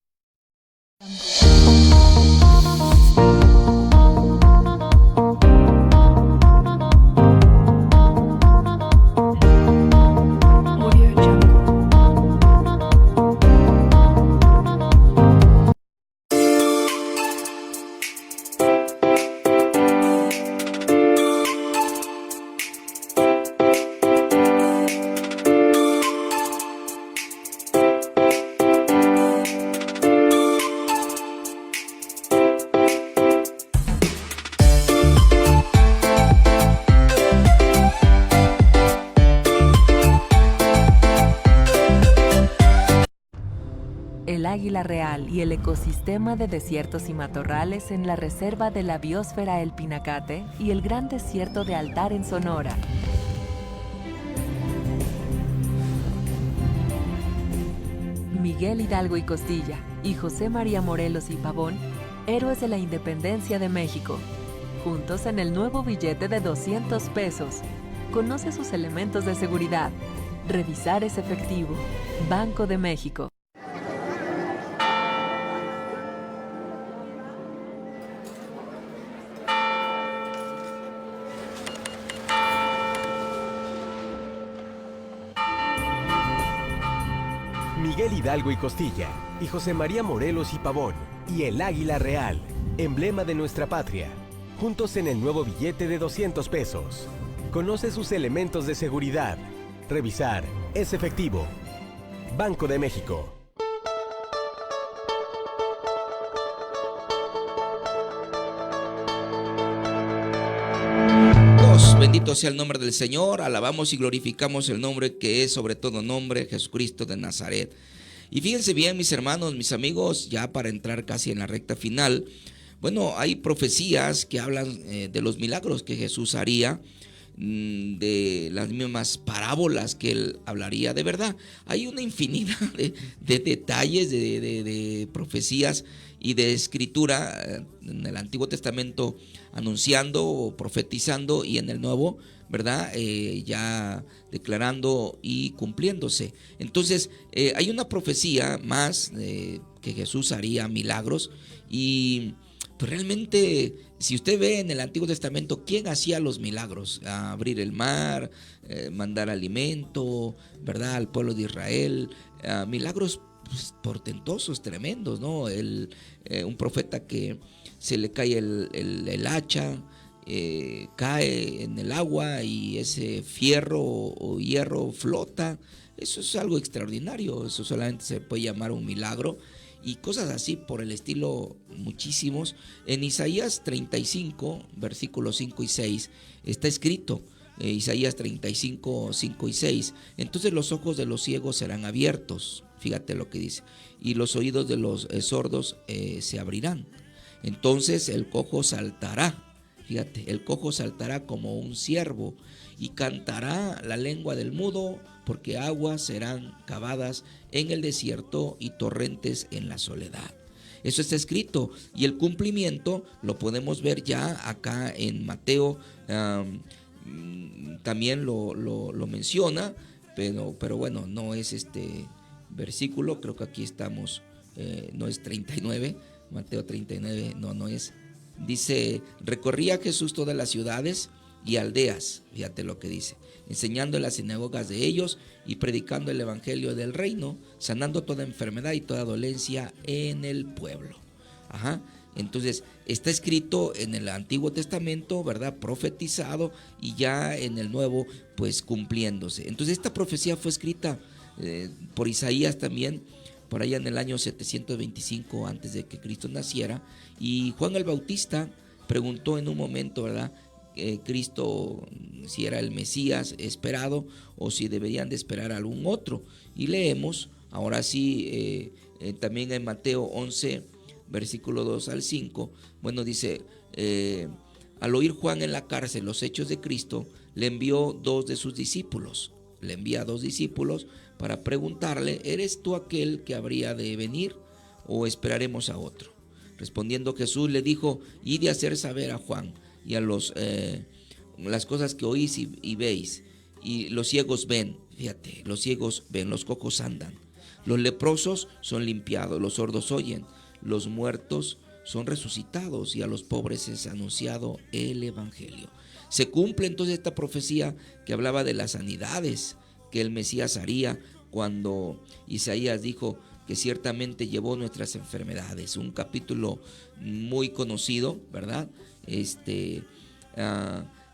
S4: El águila real y el ecosistema de desiertos y matorrales en la Reserva de la Biosfera El Pinacate y el Gran Desierto de Altar en Sonora. Miguel Hidalgo y Costilla y José María Morelos y Pavón, héroes de la independencia de México. Juntos en el nuevo billete de 200 pesos. Conoce sus elementos de seguridad. Revisar es efectivo. Banco de México.
S5: Miguel Hidalgo y Costilla, y José María Morelos y Pavón, y el águila real, emblema de nuestra patria, juntos en el nuevo billete de 200 pesos. Conoce sus elementos de seguridad. Revisar es efectivo. Banco de México.
S2: Bendito sea el nombre del Señor, alabamos y glorificamos el nombre que es sobre todo nombre, Jesucristo de Nazaret. Y fíjense bien, mis hermanos, mis amigos, ya para entrar casi en la recta final, bueno, hay profecías que hablan de los milagros que Jesús haría, de las mismas parábolas que él hablaría. De verdad, hay una infinidad de detalles, de profecías y de escritura en el Antiguo Testamento anunciando o profetizando, y en el Nuevo, ¿verdad? Ya declarando y cumpliéndose. Entonces, hay una profecía más que Jesús haría milagros, y pues realmente, si usted ve en el Antiguo Testamento, ¿quién hacía los milagros? Abrir el mar, mandar alimento, ¿verdad? Al pueblo de Israel, milagros pues, portentosos, tremendos, ¿no? Un profeta que se le cae el hacha, cae en el agua y ese fierro o hierro flota. Eso es algo extraordinario, eso solamente se puede llamar un milagro. Y cosas así por el estilo, muchísimos. En Isaías 35, versículos 5 y 6, está escrito, Isaías 35, 5 y 6, entonces los ojos de los ciegos serán abiertos, fíjate lo que dice, y los oídos de los sordos se abrirán. Entonces el cojo saltará, fíjate, el cojo saltará como un ciervo y cantará la lengua del mudo, porque aguas serán cavadas en el desierto y torrentes en la soledad. Eso está escrito, y el cumplimiento lo podemos ver ya acá en Mateo. También lo menciona, pero bueno, no es este versículo, creo que aquí estamos, no es 39, Mateo 39, no es. Dice, recorría Jesús todas las ciudades y aldeas, fíjate lo que dice, enseñando en las sinagogas de ellos y predicando el evangelio del reino, sanando toda enfermedad y toda dolencia en el pueblo. Ajá. Entonces, está escrito en el Antiguo Testamento, ¿verdad? Profetizado, y ya en el Nuevo, pues cumpliéndose. Entonces, esta profecía fue escrita por Isaías también, por allá en el año 725 antes de que Cristo naciera, y Juan el Bautista preguntó en un momento, ¿verdad?, Cristo si era el Mesías esperado o si deberían de esperar a algún otro. Y leemos, ahora sí, también en Mateo 11, versículo 2 al 5, bueno, dice, al oír Juan en la cárcel los hechos de Cristo, le envió dos de sus discípulos. Le envía a dos discípulos para preguntarle, ¿eres tú aquel que habría de venir o esperaremos a otro? Respondiendo Jesús le dijo, id a hacer saber a Juan y a las cosas que oís y veis. Y los ciegos ven, fíjate, los ciegos ven, los cojos andan, los leprosos son limpiados, los sordos oyen, los muertos son resucitados y a los pobres es anunciado el evangelio. Se cumple entonces esta profecía que hablaba de las sanidades que el Mesías haría cuando Isaías dijo que ciertamente llevó nuestras enfermedades. Un capítulo muy conocido, ¿verdad?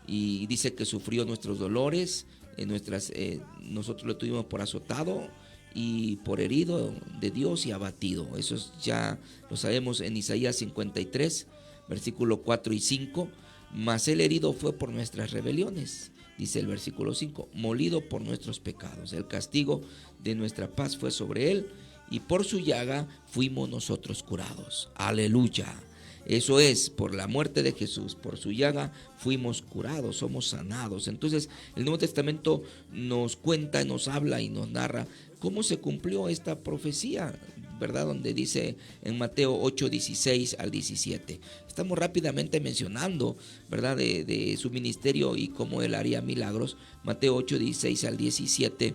S2: Y dice que sufrió nuestros dolores, nosotros lo tuvimos por azotado y por herido de Dios y abatido. Eso ya lo sabemos en Isaías 53, versículo 4 y 5. Mas el herido fue por nuestras rebeliones, dice el versículo 5, molido por nuestros pecados. El castigo de nuestra paz fue sobre él y por su llaga fuimos nosotros curados. Aleluya. Eso es, por la muerte de Jesús, por su llaga fuimos curados, somos sanados. Entonces el Nuevo Testamento nos cuenta, nos habla y nos narra cómo se cumplió esta profecía, ¿verdad? Donde dice en Mateo 8, 16 al 17. Estamos rápidamente mencionando, ¿verdad?, de su ministerio y cómo él haría milagros. Mateo 8, 16 al 17.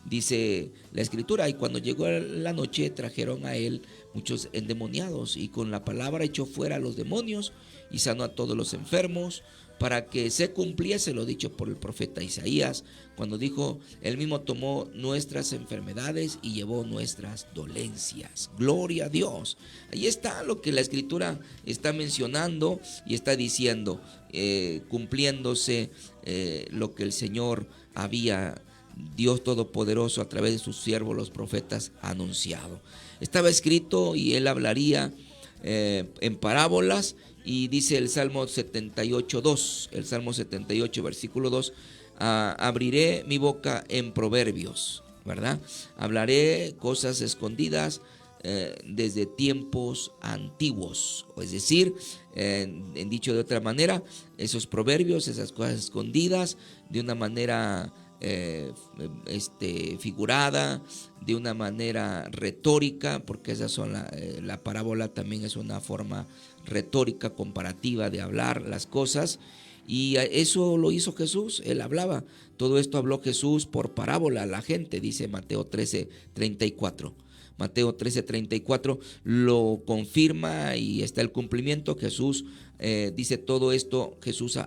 S2: Dice la escritura, y cuando llegó la noche trajeron a él muchos endemoniados y con la palabra echó fuera a los demonios y sanó a todos los enfermos, para que se cumpliese lo dicho por el profeta Isaías, cuando dijo, él mismo tomó nuestras enfermedades y llevó nuestras dolencias. Gloria a Dios. Ahí está lo que la escritura está mencionando y está diciendo, cumpliéndose lo que el Señor había, Dios Todopoderoso, a través de sus siervos los profetas, anunciado. Estaba escrito y él hablaría en parábolas, y dice el Salmo 78, 2, el Salmo 78, versículo 2, abriré mi boca en proverbios, ¿verdad? Hablaré cosas escondidas desde tiempos antiguos, es decir, en dicho de otra manera, esos proverbios, esas cosas escondidas, de una manera figurada, de una manera retórica, porque esas son la parábola también es una forma retórica, comparativa de hablar las cosas, y eso lo hizo Jesús. Él hablaba, todo esto habló Jesús por parábola a la gente, dice Mateo 13, 34. Mateo 13, 34 lo confirma y está el cumplimiento. Jesús dice todo esto, Jesús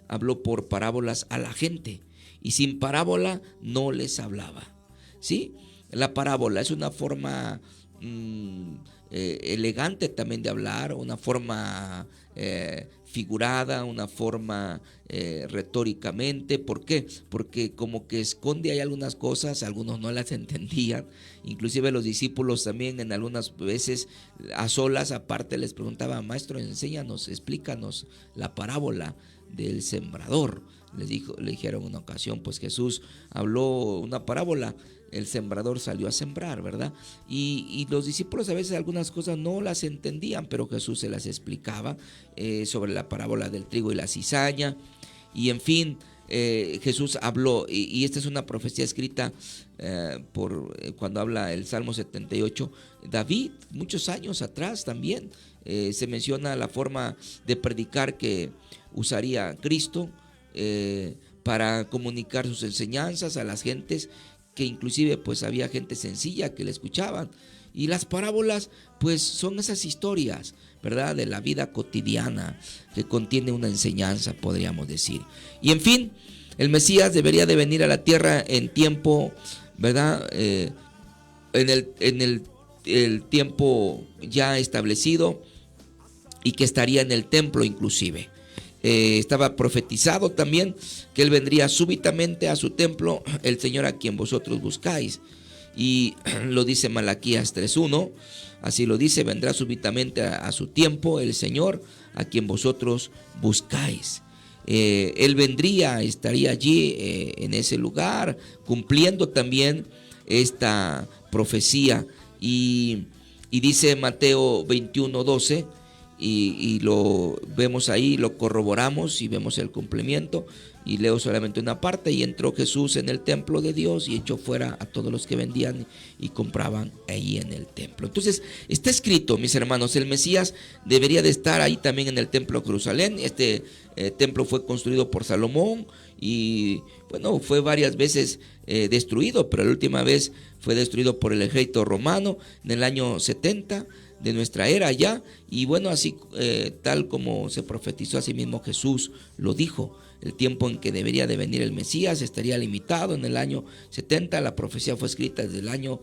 S2: habló por parábolas a la gente, y sin parábola no les hablaba, ¿sí? La parábola es una forma elegante también de hablar, una forma figurada, una forma retóricamente. ¿Por qué? Porque como que esconde ahí algunas cosas, algunos no las entendían, inclusive los discípulos también en algunas veces a solas aparte les preguntaban, maestro, enséñanos, explícanos la parábola del sembrador. Le dijeron una ocasión, pues Jesús habló una parábola, el sembrador salió a sembrar, ¿verdad? Y los discípulos a veces algunas cosas no las entendían, pero Jesús se las explicaba sobre la parábola del trigo y la cizaña. Y en fin, Jesús habló, y esta es una profecía escrita cuando habla el Salmo 78, David, muchos años atrás también, se menciona la forma de predicar que usaría Cristo para comunicar sus enseñanzas a las gentes, que inclusive pues había gente sencilla que le escuchaban. Y las parábolas pues son esas historias, ¿verdad?, de la vida cotidiana que contiene una enseñanza, podríamos decir. Y en fin, el Mesías debería de venir a la tierra en tiempo, ¿verdad?, en el el tiempo ya establecido y que estaría en el templo inclusive. Estaba profetizado también que Él vendría súbitamente a su templo, el Señor a quien vosotros buscáis. Y lo dice Malaquías 3:1, así lo dice, vendrá súbitamente a su tiempo el Señor a quien vosotros buscáis. Él vendría, estaría allí en ese lugar, cumpliendo también esta profecía. Y dice Mateo 21:12, y lo vemos ahí, lo corroboramos y vemos el cumplimiento. Y leo solamente una parte: y entró Jesús en el templo de Dios y echó fuera a todos los que vendían y compraban ahí en el templo. Entonces está escrito, mis hermanos, el Mesías debería de estar ahí también en el templo de Jerusalén. Este templo fue construido por Salomón y bueno, fue varias veces destruido, pero la última vez fue destruido por el ejército romano en el año 70 de nuestra era ya. Y bueno, así tal como se profetizó, así mismo Jesús lo dijo. El tiempo en que debería de venir el Mesías estaría limitado en el año 70. La profecía fue escrita desde el año,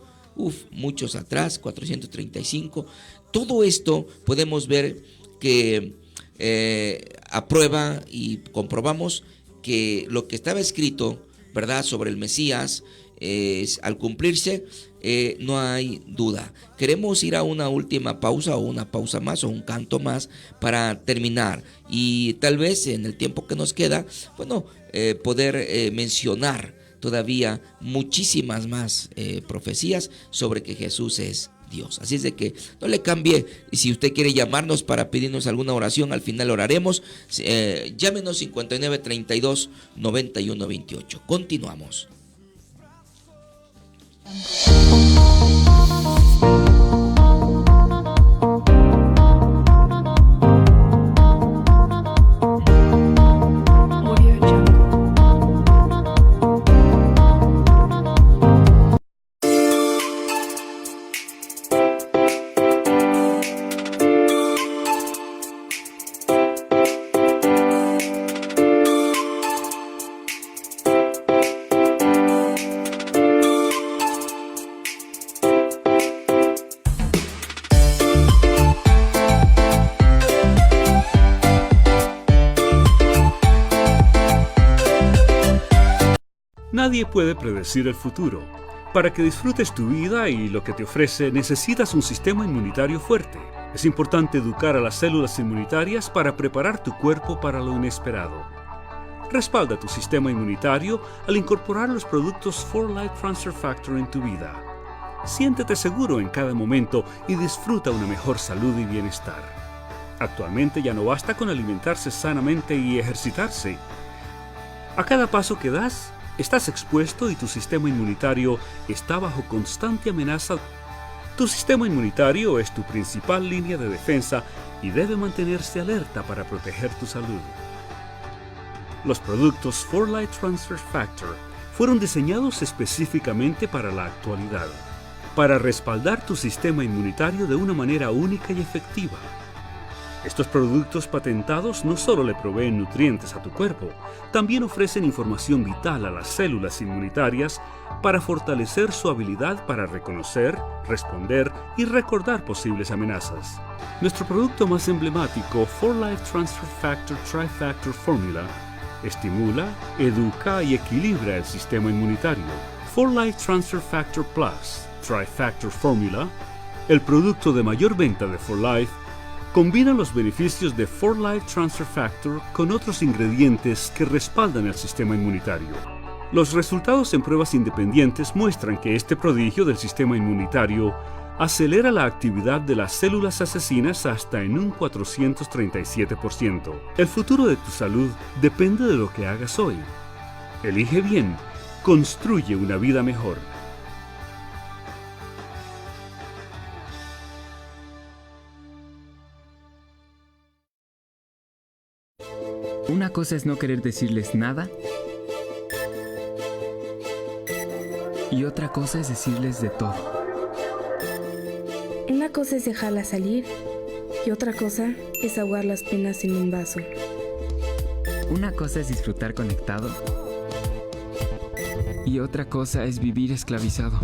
S2: muchos atrás, 435. Todo esto podemos ver que aprueba y comprobamos que lo que estaba escrito, ¿verdad?, sobre el Mesías, al cumplirse, no hay duda. Queremos ir a una última pausa, o una pausa más, o un canto más para terminar, y tal vez en el tiempo que nos queda, bueno, poder mencionar todavía muchísimas más profecías sobre que Jesús es Dios. Así es de que no le cambie. Y si usted quiere llamarnos para pedirnos alguna oración, al final oraremos. Llámenos 59 32 91 28. Continuamos.
S3: Nadie puede predecir el futuro. Para que disfrutes tu vida y lo que te ofrece, necesitas un sistema inmunitario fuerte. Es importante educar a las células inmunitarias para preparar tu cuerpo para lo inesperado. Respalda tu sistema inmunitario al incorporar los productos 4Life Transfer Factor en tu vida. Siéntete seguro en cada momento y disfruta una mejor salud y bienestar. Actualmente ya no basta con alimentarse sanamente y ejercitarse. A cada paso que das, estás expuesto y tu sistema inmunitario está bajo constante amenaza. Tu sistema inmunitario es tu principal línea de defensa y debe mantenerse alerta para proteger tu salud. Los productos 4Life Transfer Factor fueron diseñados específicamente para la actualidad, para respaldar tu sistema inmunitario de una manera única y efectiva. Estos productos patentados no solo le proveen nutrientes a tu cuerpo, también ofrecen información vital a las células inmunitarias para fortalecer su habilidad para reconocer, responder y recordar posibles amenazas. Nuestro producto más emblemático, 4Life Transfer Factor Tri-Factor Formula, estimula, educa y equilibra el sistema inmunitario. 4Life Transfer Factor Plus Tri-Factor Formula, el producto de mayor venta de 4Life, combina los beneficios de 4Life Transfer Factor con otros ingredientes que respaldan el sistema inmunitario. Los resultados en pruebas independientes muestran que este prodigio del sistema inmunitario acelera la actividad de las células asesinas hasta en un 437%. El futuro de tu salud depende de lo que hagas hoy. Elige bien, construye una vida mejor.
S17: Una cosa es no querer decirles nada y otra cosa es decirles de todo.
S16: Una cosa es dejarla salir y otra cosa es ahogar las penas en un vaso.
S17: Una cosa es disfrutar conectado y otra cosa es vivir esclavizado.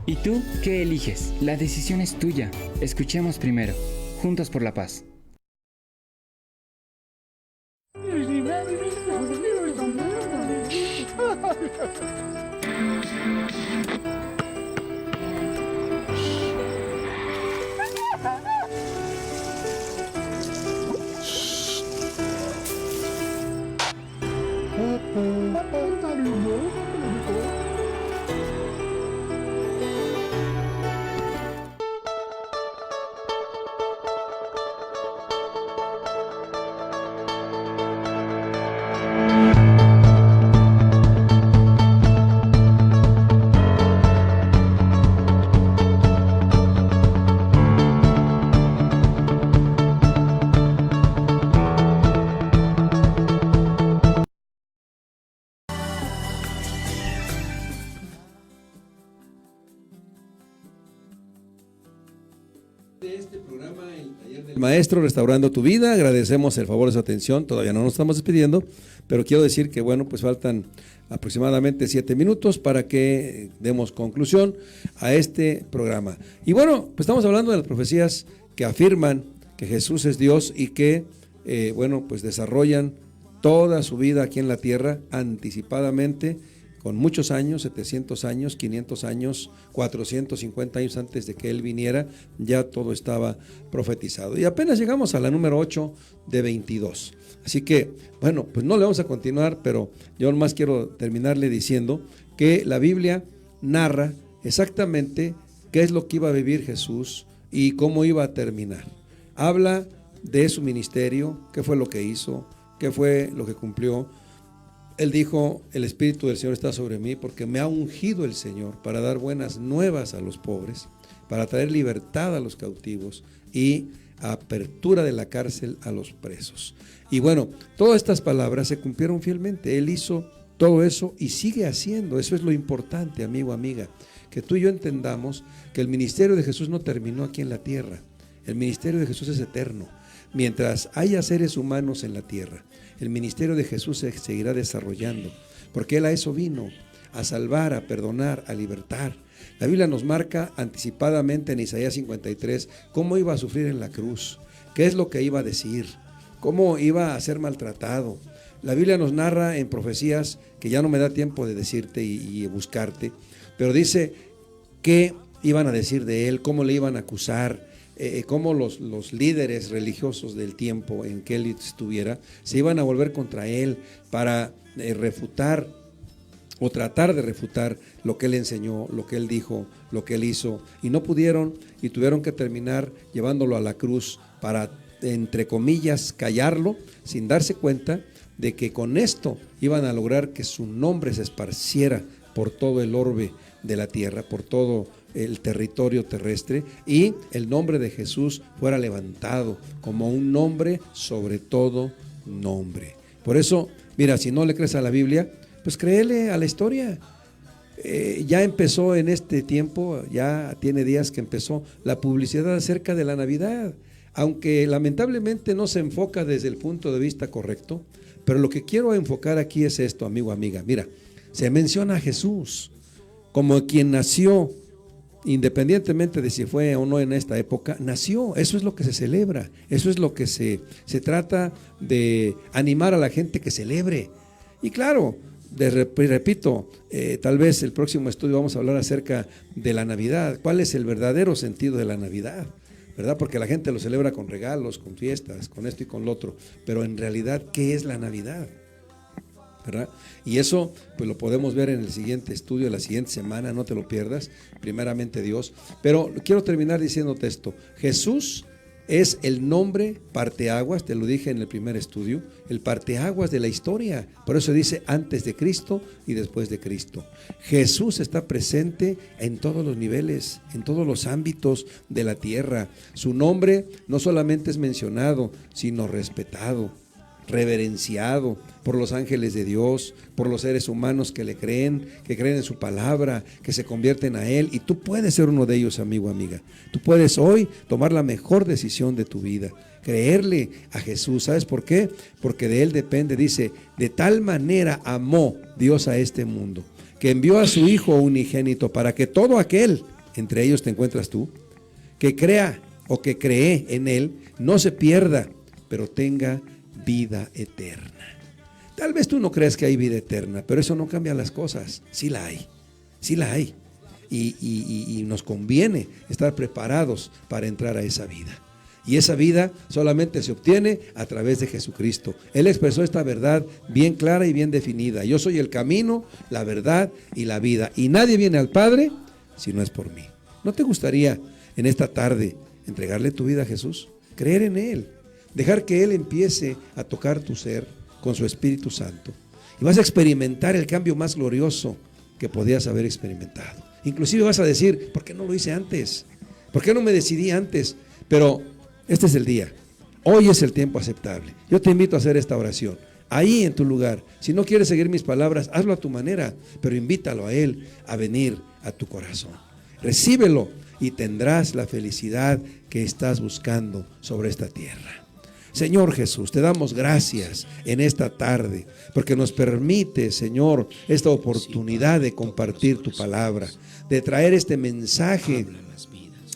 S17: ¿Y tú qué eliges? La decisión es tuya. Escuchemos primero. Juntos por la paz.
S1: Maestro, restaurando tu vida, agradecemos el favor de su atención, todavía no nos estamos despidiendo, pero quiero decir que bueno, pues faltan aproximadamente 7 minutos para que demos conclusión a este programa. Y bueno, pues estamos hablando de las profecías que afirman que Jesús es Dios y que, bueno, pues desarrollan toda su vida aquí en la tierra anticipadamente, con muchos años, 700 años, 500 años, 450 años antes de que Él viniera, ya todo estaba profetizado. Y apenas llegamos a la número 8 de 22. Así que, bueno, pues no le vamos a continuar, pero yo nomás quiero terminarle diciendo que la Biblia narra exactamente qué es lo que iba a vivir Jesús y cómo iba a terminar. Habla de su ministerio, qué fue lo que hizo, qué fue lo que cumplió. Él dijo, el Espíritu del Señor está sobre mí porque me ha ungido el Señor para dar buenas nuevas a los pobres, para traer libertad a los cautivos y apertura de la cárcel a los presos. Y bueno, todas estas palabras se cumplieron fielmente. Él hizo todo eso y sigue haciendo. Eso es lo importante, amigo, amiga, que tú y yo entendamos que el ministerio de Jesús no terminó aquí en la tierra. El ministerio de Jesús es eterno. Mientras haya seres humanos en la tierra, el ministerio de Jesús se seguirá desarrollando, porque Él a eso vino, a salvar, a perdonar, a libertar. La Biblia nos marca anticipadamente en Isaías 53 cómo iba a sufrir en la cruz, qué es lo que iba a decir, cómo iba a ser maltratado. La Biblia nos narra en profecías que ya no me da tiempo de decirte y buscarte, pero dice qué iban a decir de Él, cómo le iban a acusar, cómo los líderes religiosos del tiempo en que Él estuviera se iban a volver contra Él para refutar o tratar de refutar lo que Él enseñó, lo que Él dijo, lo que Él hizo, y no pudieron y tuvieron que terminar llevándolo a la cruz para, entre comillas, callarlo, sin darse cuenta de que con esto iban a lograr que su nombre se esparciera por todo el orbe de la tierra, por todo el territorio terrestre, y el nombre de Jesús fuera levantado como un nombre sobre todo nombre. Por eso, mira, si no le crees a la Biblia, pues créele a la historia. Ya empezó en este tiempo, ya tiene días que empezó la publicidad acerca de la Navidad, aunque lamentablemente no se enfoca desde el punto de vista correcto, pero lo que quiero enfocar aquí es esto, amigo, amiga. Mira, se menciona a Jesús como quien nació, independientemente de si fue o no en esta época, nació. Eso es lo que se celebra, eso es lo que se trata de animar a la gente que celebre. Y claro, repito, tal vez el próximo estudio vamos a hablar acerca de la Navidad. ¿Cuál es el verdadero sentido de la Navidad? ¿Verdad? Porque la gente lo celebra con regalos, con fiestas, con esto y con lo otro. Pero en realidad, ¿qué es la Navidad? ¿Verdad? Y eso pues lo podemos ver en el siguiente estudio, la siguiente semana, no te lo pierdas, primeramente Dios. Pero quiero terminar diciéndote esto: Jesús es el nombre parteaguas, te lo dije en el primer estudio, el parteaguas de la historia. Por eso dice antes de Cristo y después de Cristo. Jesús está presente en todos los niveles, en todos los ámbitos de la tierra. Su nombre no solamente es mencionado, sino respetado, reverenciado por los ángeles de Dios, por los seres humanos que le creen, que creen en su palabra, que se convierten a Él, y tú puedes ser uno de ellos, amigo, amiga. Tú puedes hoy tomar la mejor decisión de tu vida, creerle a Jesús. ¿Sabes por qué? Porque de Él depende. Dice, de tal manera amó Dios a este mundo, que envió a su Hijo unigénito para que todo aquel entre ellos te encuentras tú, que crea o que cree en Él, no se pierda, pero tenga vida eterna. Tal vez tú no creas que hay vida eterna, pero eso no cambia las cosas. Sí la hay, sí la hay. Y nos conviene estar preparados para entrar a esa vida. Y esa vida solamente se obtiene a través de Jesucristo. Él expresó esta verdad bien clara y bien definida. Yo soy el camino, la verdad y la vida. Y nadie viene al Padre si no es por mí. ¿No te gustaría en esta tarde entregarle tu vida a Jesús? Creer en Él. Dejar que Él empiece a tocar tu ser con su Espíritu Santo. Y vas a experimentar el cambio más glorioso que podías haber experimentado. Inclusive vas a decir, ¿por qué no lo hice antes? ¿Por qué no me decidí antes? Pero este es el día. Hoy es el tiempo aceptable. Yo te invito a hacer esta oración. Ahí en tu lugar. Si no quieres seguir mis palabras, hazlo a tu manera, pero invítalo a Él a venir a tu corazón. Recíbelo y tendrás la felicidad que estás buscando sobre esta tierra. Señor Jesús, te damos gracias en esta tarde, porque nos permite, Señor, esta oportunidad de compartir tu palabra, de traer este mensaje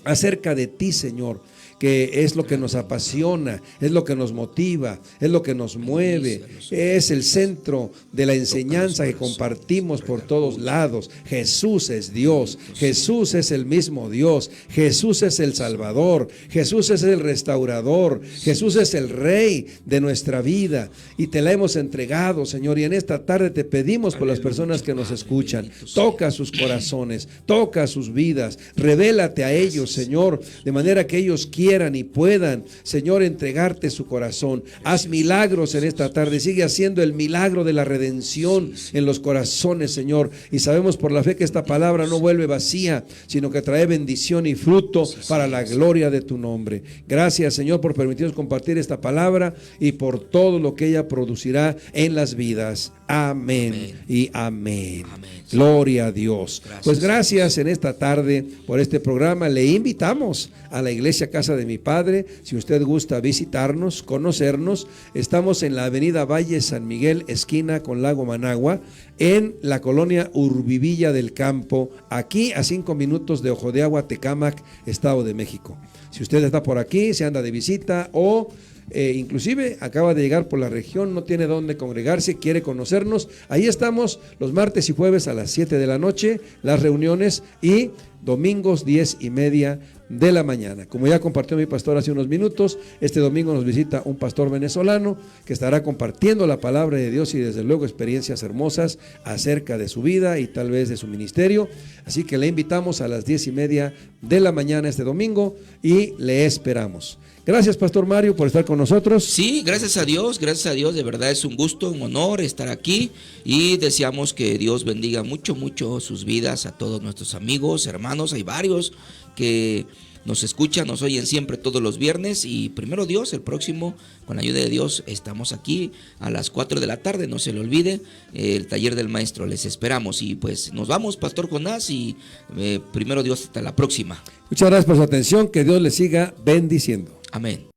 S1: acerca de ti, Señor, que es lo que nos apasiona, es lo que nos motiva, es lo que nos mueve, es el centro de la enseñanza que compartimos por todos lados. Jesús es Dios, Jesús es el mismo Dios, Jesús es el Salvador, Jesús es el restaurador, Jesús es el Rey de nuestra vida y te la hemos entregado, Señor, y en esta tarde te pedimos por las personas que nos escuchan, toca sus corazones, toca sus vidas, revélate a ellos, Señor, de manera que ellos quieran y puedan, Señor, entregarte su corazón. Haz milagros en esta tarde, sigue haciendo el milagro de la redención en los corazones, Señor, y sabemos por la fe que esta palabra no vuelve vacía, sino que trae bendición y fruto para la gloria de tu nombre. Gracias, Señor, por permitirnos compartir esta palabra y por todo lo que ella producirá en las vidas. Amén y amén. Gloria a Dios. Pues gracias en esta tarde por este programa. Le invitamos a la Iglesia Casa de mi Padre. Si usted gusta visitarnos, conocernos, estamos en la avenida Valle San Miguel, esquina con Lago Managua, en la colonia Urbivilla del Campo, aquí a 5 minutos de Ojo de Agua, Tecámac, Estado de México. Si usted está por aquí, se anda de visita o inclusive acaba de llegar por la región, no tiene dónde congregarse, quiere conocernos, ahí estamos los martes y jueves a las 7 de la noche, las reuniones, y domingos 10:30 de la mañana. Como ya compartió mi pastor hace unos minutos, este domingo nos visita un pastor venezolano que estará compartiendo la palabra de Dios y desde luego experiencias hermosas acerca de su vida y tal vez de su ministerio. Así que le invitamos a las 10:30 de la mañana este domingo y le esperamos. Gracias, Pastor Mario, por estar con nosotros.
S2: Sí, gracias a Dios, de verdad es un gusto, un honor estar aquí y deseamos que Dios bendiga mucho, mucho sus vidas a todos nuestros amigos, hermanos. Hay varios que nos escuchan, nos oyen siempre todos los viernes y primero Dios, el próximo, con la ayuda de Dios, estamos aquí a las 4 de la tarde, no se le olvide, el taller del maestro, les esperamos y pues nos vamos, Pastor Jonás, y primero Dios, hasta la próxima.
S1: Muchas gracias por su atención, que Dios les siga bendiciendo.
S2: Amén.